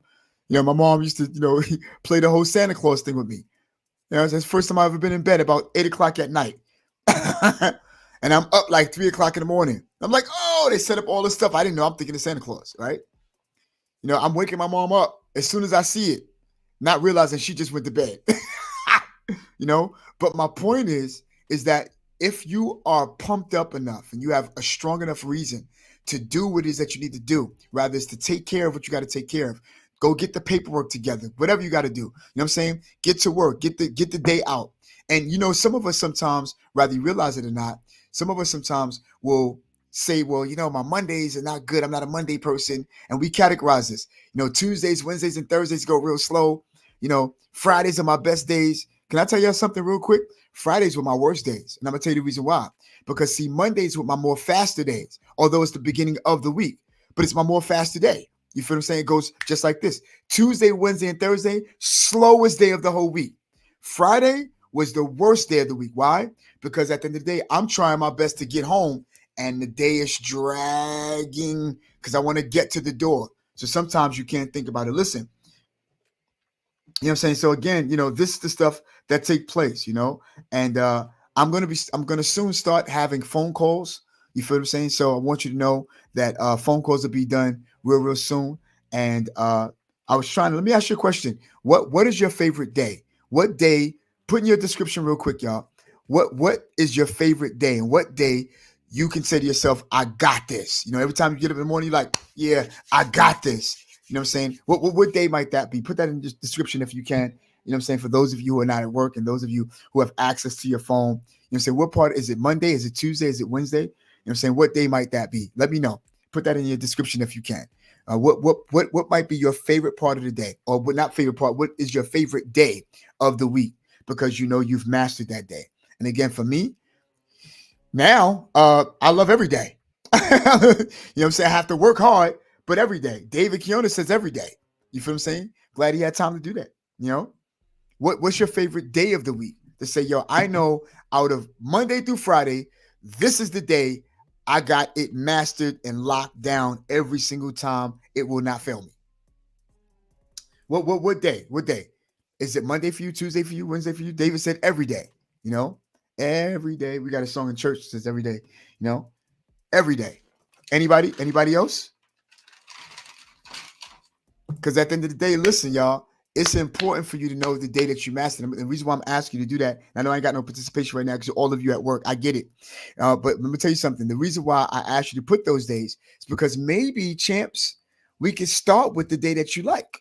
my mom used to, play the whole Santa Claus thing with me. It's the first time I've ever been in bed about 8 o'clock at night. And I'm up like 3 o'clock in the morning. I'm like, oh, they set up all this stuff. I didn't know. I'm thinking of Santa Claus, right? I'm waking my mom up as soon as I see it, not realizing she just went to bed. But my point is that if you are pumped up enough and you have a strong enough reason to do what it is that you need to do, rather it's to take care of what you got to take care of, go get the paperwork together, whatever you got to do. You know what I'm saying? Get to work, get the day out. And, some of us sometimes, whether you realize it or not, some of us sometimes will say, well, my Mondays are not good. I'm not a Monday person. And we categorize this. Tuesdays, Wednesdays, and Thursdays go real slow. Fridays are my best days. Can I tell you something real quick? Fridays were my worst days. And I'm going to tell you the reason why. Because, see, Mondays were my more faster days, although it's the beginning of the week. But it's my more faster day. You feel what I'm saying? It goes just like this. Tuesday, Wednesday, and Thursday, slowest day of the whole week. Friday was the worst day of the week. Why? Because at the end of the day, I'm trying my best to get home and the day is dragging because I want to get to the door. So sometimes you can't think about it. Listen, you know what I'm saying? So again, this is the stuff that take place, and I'm going to soon start having phone calls. You feel what I'm saying? So I want you to know that phone calls will be done real soon. And let me ask you a question. What is your favorite day? What day? Put in your description real quick, y'all. What is your favorite day, and what day you can say to yourself, I got this? Every time you get up in the morning, you're like, yeah, I got this. You know what I'm saying? What day might that be? Put that in the description if you can. You know what I'm saying? For those of you who are not at work and those of you who have access to your phone, you know what I'm saying? What part is it? Monday? Is it Tuesday? Is it Wednesday? You know what I'm saying? What day might that be? Let me know. Put that in your description if you can. What might be your favorite part of the day, or what not favorite part? What is your favorite day of the week? Because you've mastered that day. And again, for me, now I love every day. You know what I'm saying? I have to work hard, but every day. David Kiona says every day. You feel what I'm saying? Glad he had time to do that. What's your favorite day of the week? To say, yo, I know out of Monday through Friday, this is the day I got it mastered and locked down every single time. It will not fail me. What day? What day? Is it Monday for you, Tuesday for you, Wednesday for you? David said every day, every day. We got a song in church that says every day, every day. Anybody else? Because at the end of the day, listen, y'all, it's important for you to know the day that you mastered them. The reason why I'm asking you to do that, I know I ain't got no participation right now because all of you at work, I get it. But let me tell you something. The reason why I asked you to put those days is because maybe, champs, we can start with the day that you like.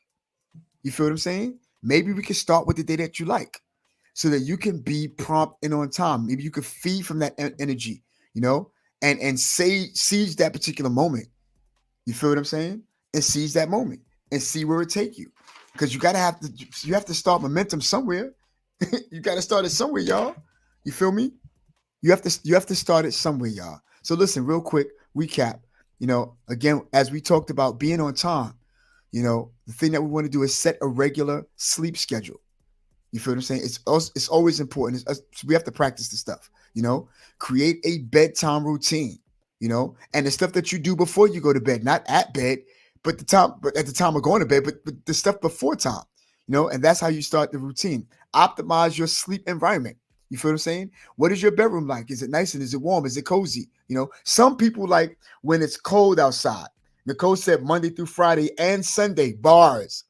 You feel what I'm saying? Maybe we can start with the day that you like so that you can be prompt and on time. Maybe you can feed from that energy, and seize that particular moment. You feel what I'm saying? And seize that moment and see where it take you. Because you have to start momentum somewhere. You got to start it somewhere, y'all. You feel me? You have to start it somewhere, y'all. So listen, real quick recap. Again, as we talked about being on time, the thing that we want to do is set a regular sleep schedule. You feel what I'm saying? It's always important. We have to practice this stuff. Create a bedtime routine. And the stuff that you do before you go to bed, not at bed, but at the time of going to bed, but the stuff before time. And that's how you start the routine. Optimize your sleep environment. You feel what I'm saying? What is your bedroom like? Is it nice and is it warm? Is it cozy? Some people like when it's cold outside. Nicole said Monday through Friday and Sunday, bars.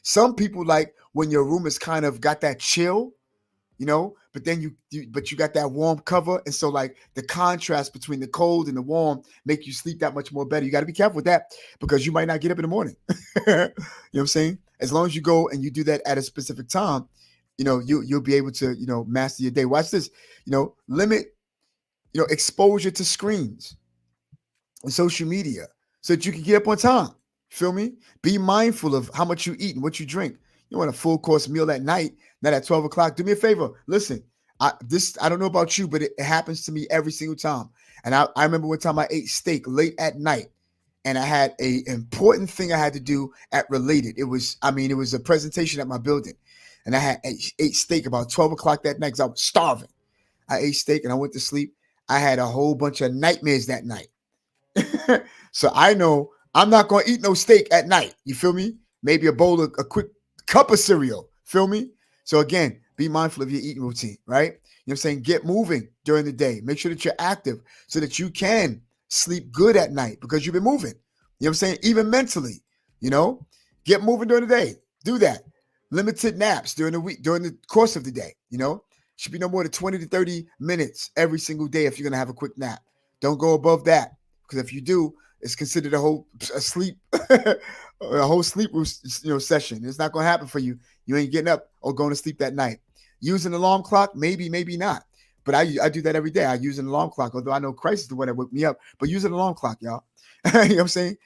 Some people like when your room is kind of got that chill, but then you got that warm cover. And so like the contrast between the cold and the warm make you sleep that much more better. You got to be careful with that because you might not get up in the morning. You know what I'm saying? As long as you go and you do that at a specific time, you'll be able to, master your day. Watch this, limit, exposure to screens and social media so that you can get up on time. Feel me? Be mindful of how much you eat and what you drink. You want a full course meal at night, not at 12 o'clock. Do me a favor. Listen, I don't know about you, but it happens to me every single time. And I remember one time I ate steak late at night, and I had a important thing I had to do at Related. It was a presentation at my building, and I ate steak about 12 o'clock that night because I was starving. I ate steak and I went to sleep. I had a whole bunch of nightmares that night. So I know I'm not going to eat no steak at night. You feel me? Maybe a quick cup of cereal. Feel me? So again, be mindful of your eating routine, right? You know what I'm saying? Get moving during the day. Make sure that you're active so that you can sleep good at night because you've been moving. You know what I'm saying? Even mentally, get moving during the day. Do that. Limited naps during the week, during the course of the day, should be no more than 20 to 30 minutes every single day if you're going to have a quick nap. Don't go above that because if you do, it's considered a whole sleep session. It's not going to happen for you. You ain't getting up or going to sleep that night. Use an alarm clock, maybe not. But I do that every day. I use an alarm clock, although I know Christ is the one that woke me up. But use an alarm clock, y'all. You know what I'm saying?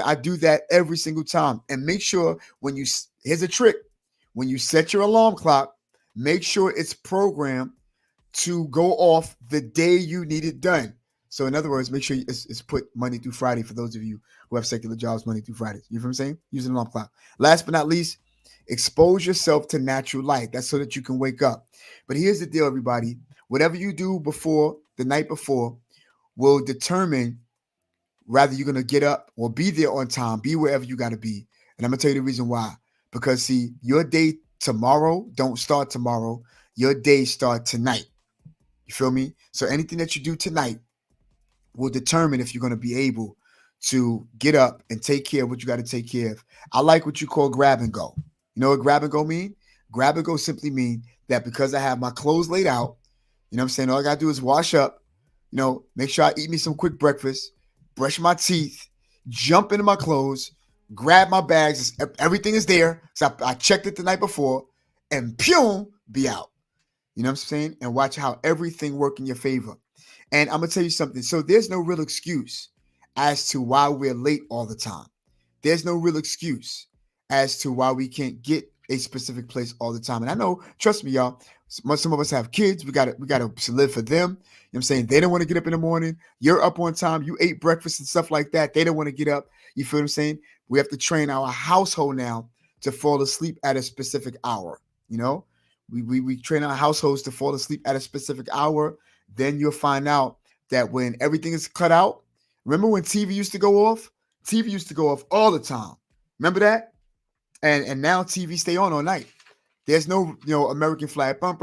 I do that every single time. And make sure here's a trick. When you set your alarm clock, make sure it's programmed to go off the day you need it done. So in other words, make sure it's put Monday through Friday for those of you who have secular jobs Monday through Friday. You know what I'm saying? Use an alarm clock. Last but not least, expose yourself to natural light. That's so that you can wake up. But here's the deal, everybody. Whatever you do the night before will determine whether you're going to get up or be there on time, be wherever you got to be. And I'm going to tell you the reason why. Because see, your day tomorrow don't start tomorrow. Your day start tonight. You feel me? So anything that you do tonight will determine if you're going to be able to get up and take care of what you got to take care of. I like what you call grab and go. You know what grab and go mean? Grab and go simply mean that because I have my clothes laid out, you know what I'm saying? All I got to do is wash up, make sure I eat me some quick breakfast, brush my teeth, jump into my clothes, grab my bags. Everything is there. So I checked it the night before and be out. You know what I'm saying? And watch how everything work in your favor. And I'm going to tell you something. So there's no real excuse as to why we're late all the time. There's no real excuse as to why we can't get a specific place all the time. And I know, trust me, y'all, some of us have kids. We got to live for them. You know what I'm saying? They don't want to get up in the morning. You're up on time. You ate breakfast and stuff like that. They don't want to get up. You feel what I'm saying? We have to train our household now to fall asleep at a specific hour. We train our households to fall asleep at a specific hour. Then you'll find out that when everything is cut out, remember when TV used to go off? TV used to go off all the time. Remember that? And now TV stay on all night. There's no, American flag. And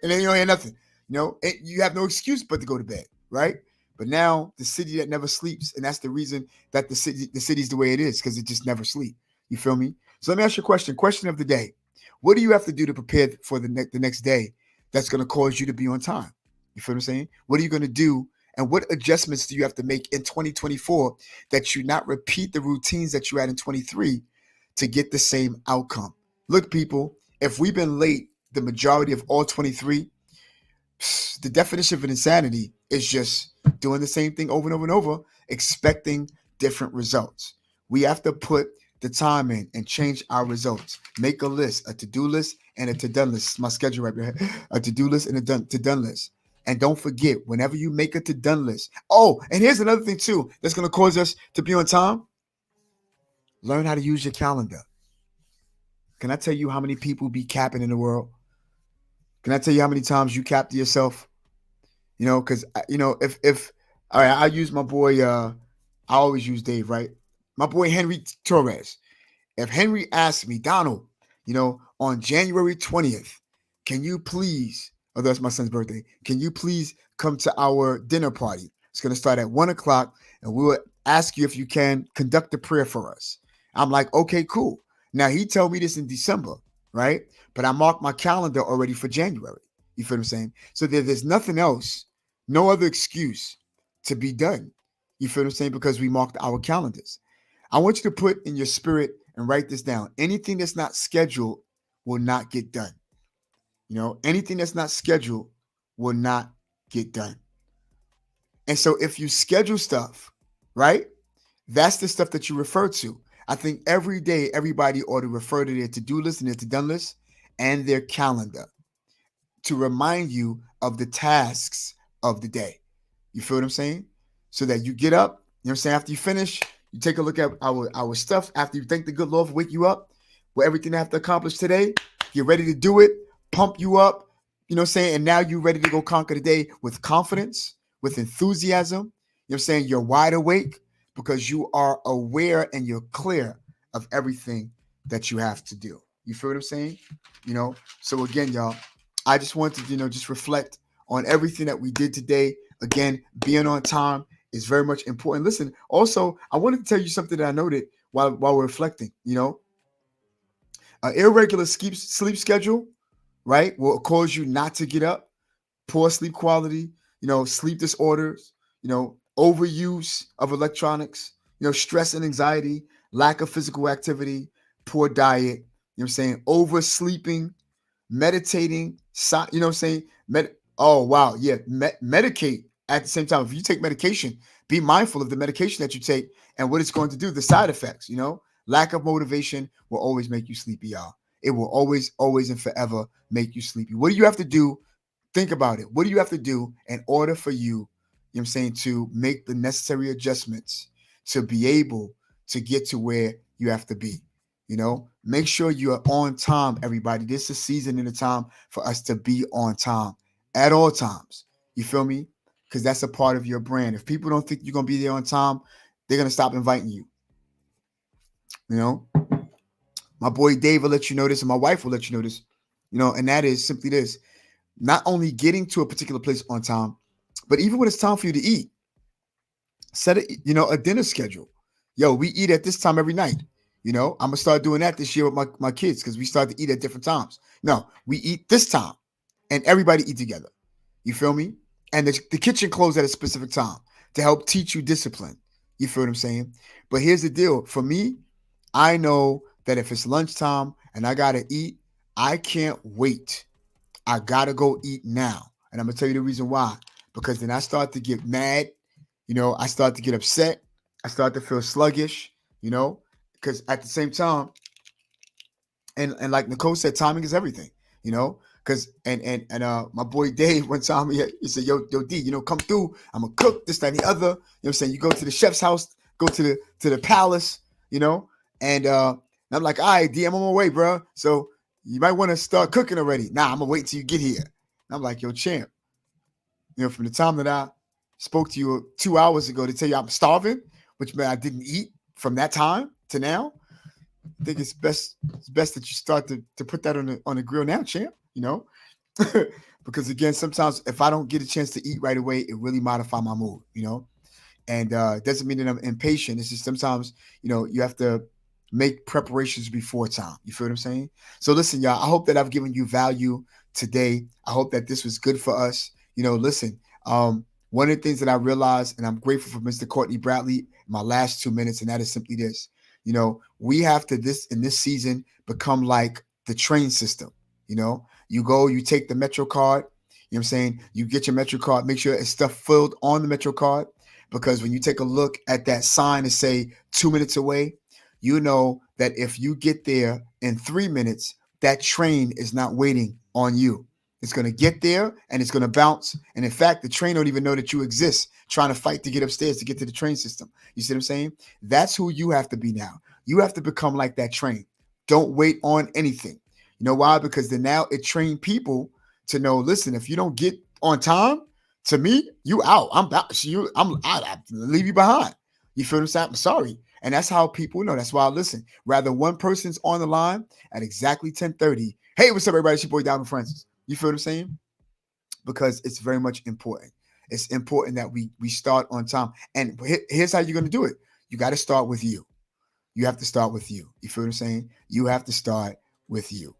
then you don't hear nothing. You have no excuse but to go to bed, right? But now the city that never sleeps, and that's the reason that the city's the way it is, because it just never sleeps. You feel me? So let me ask you a question. Question of the day. What do you have to do to prepare for the next day that's going to cause you to be on time? You feel what I'm saying? What are you going to do? And what adjustments do you have to make in 2024 that you not repeat the routines that you had in 23 to get the same outcome? Look, people, if we've been late the majority of all 23, the definition of an insanity is just doing the same thing over and over and over, expecting different results. We have to put the time in and change our results. Make a list, a to-do list and a to-done list. It's my schedule right there. A to-do list and a to-done list. And don't forget, whenever you make a to-done list. Oh, and here's another thing too that's going to cause us to be on time. Learn how to use your calendar. Can I tell you how many people be capping in the world? Can I tell you how many times you cap to yourself? Because, if all right, I use my boy, I always use Dave, right? My boy, Henry Torres. If Henry asks me, Donald, on January 20th, can you please, oh, that's my son's birthday, can you please come to our dinner party? It's going to start at 1:00, and we will ask you if you can conduct a prayer for us. I'm like, okay, cool. Now, he told me this in December, right? But I marked my calendar already for January. You feel what I'm saying? So there's nothing else, no other excuse to be done. You feel what I'm saying? Because we marked our calendars. I want you to put in your spirit and write this down. Anything that's not scheduled will not get done. Anything that's not scheduled will not get done. And so if you schedule stuff, right, that's the stuff that you refer to. I think every day everybody ought to refer to their to-do list and their to-done list and their calendar to remind you of the tasks of the day. You feel what I'm saying? So that you get up, you know what I'm saying? After you finish, you take a look at our stuff. After you thank the good Lord for wake you up with everything I have to accomplish today, get ready to do it, pump you up, you know what I'm saying? And now you're ready to go conquer the day with confidence, with enthusiasm. You know what I'm saying? You're wide awake because you are aware and you're clear of everything that you have to do. You feel what I'm saying? You know, so again, y'all, I just wanted to, just reflect on everything that we did today. Again, being on time is very much important. Listen, also, I wanted to tell you something that I noted while we're reflecting. Irregular sleep schedule, right, will cause you not to get up. Poor sleep quality, sleep disorders, overuse of electronics, stress and anxiety, lack of physical activity, poor diet, oversleeping, meditating, oh, wow. Yeah. Medicate at the same time. If you take medication, be mindful of the medication that you take and what it's going to do, the side effects, lack of motivation will always make you sleepy, y'all. It will always, always and forever make you sleepy. What do you have to do? Think about it. What do you have to do in order for you, to make the necessary adjustments to be able to get to where you have to be? Make sure you are on time, everybody. This is a season and a time for us to be on time at all times. You feel me? Because that's a part of your brand. If people don't think you're going to be there on time, they're going to stop inviting you. My boy Dave will let you know this, and my wife will let you know this, and that is simply this: not only getting to a particular place on time, but even when it's time for you to eat, set a dinner schedule. Yo, we eat at this time every night. I'm gonna start doing that this year with my kids because we start to eat at different times. No, we eat this time, and everybody eat together. You feel me? And the kitchen closed at a specific time to help teach you discipline. You feel what I'm saying? But here's the deal: for me, I know that if it's lunchtime and I gotta eat, I can't wait. I gotta go eat now. And I'm gonna tell you the reason why. Because then I start to get mad, I start to get upset, I start to feel sluggish, because at the same time, and like Nicole said, timing is everything, because and my boy Dave one time he said, yo D, come through, I'm gonna cook this, that, and the other. You know what I'm saying? You go to the chef's house, go to the palace, and I'm like, all right, D, I'm on my way, bro. So you might want to start cooking already. Nah, I'm gonna wait till you get here. And I'm like, yo, champ, from the time that I spoke to you 2 hours ago to tell you I'm starving, which meant I didn't eat from that time to now, I think it's best that you start to put that on the grill now, champ, because again, sometimes if I don't get a chance to eat right away, it really modifies my mood, and it doesn't mean that I'm impatient. It's just sometimes, you have to make preparations before time. You feel what I'm saying? So listen, y'all, I hope that I've given you value today. I hope that this was good for us. Listen, one of the things that I realized, and I'm grateful for Mr. Courtney Bradley in my last 2 minutes, and that is simply this. We have to in this season become like the train system. You go, you take the Metro card, you know what I'm saying? You get your Metro card, make sure it's stuff filled on the Metro card, because when you take a look at that sign and say 2 minutes away, you know that if you get there in 3 minutes, that train is not waiting on you. It's going to get there and it's going to bounce. And in fact, the train don't even know that you exist, trying to fight to get upstairs to get to the train system. You see what I'm saying? That's who you have to be now. You have to become like that train. Don't wait on anything. You know why? Because then now it trained people to know, listen, if you don't get on time, to me, you out. I leave you behind. You feel what I'm saying? I'm sorry. And that's how people know. That's why I listen. Rather one person's on the line at exactly 10:30. Hey, what's up, everybody? It's your boy Diamond Francis. You feel what I'm saying? Because it's very much important. It's important that we start on time. And here's how you're going to do it. You got to start with you. You have to start with you. You feel what I'm saying? You have to start with you.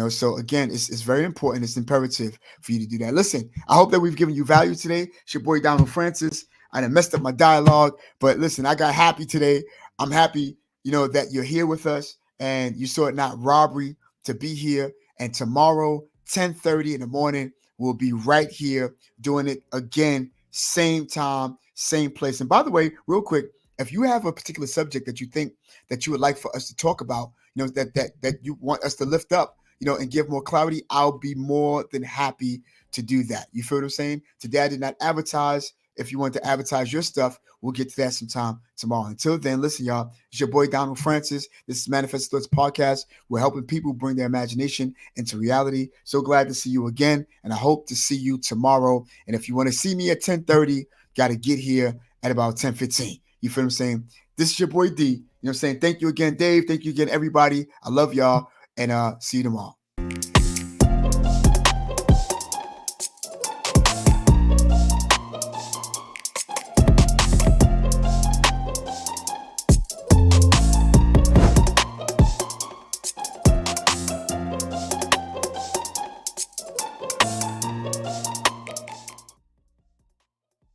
So again, it's very important. It's imperative for you to do that. Listen, I hope that we've given you value today. It's your boy Diamond Francis. I done messed up my dialogue, but listen, I got happy today. I'm happy, that you're here with us and you saw it not robbery to be here. And tomorrow, 10:30 in the morning, we'll be right here doing it again, same time, same place. And by the way, real quick, if you have a particular subject that you think that you would like for us to talk about, that you want us to lift up, and give more clarity, I'll be more than happy to do that. You feel what I'm saying? Today I did not advertise. If you want to advertise your stuff, we'll get to that sometime tomorrow. Until then, listen, y'all. It's your boy Donald Francis. This is Manifest Thoughts Podcast. We're helping people bring their imagination into reality. So glad to see you again, and I hope to see you tomorrow. And if you want to see me at 10:30, got to get here at about 10:15. You feel what I'm saying? This is your boy D. You know what I'm saying? Thank you again, Dave. Thank you again, everybody. I love y'all, and see you tomorrow.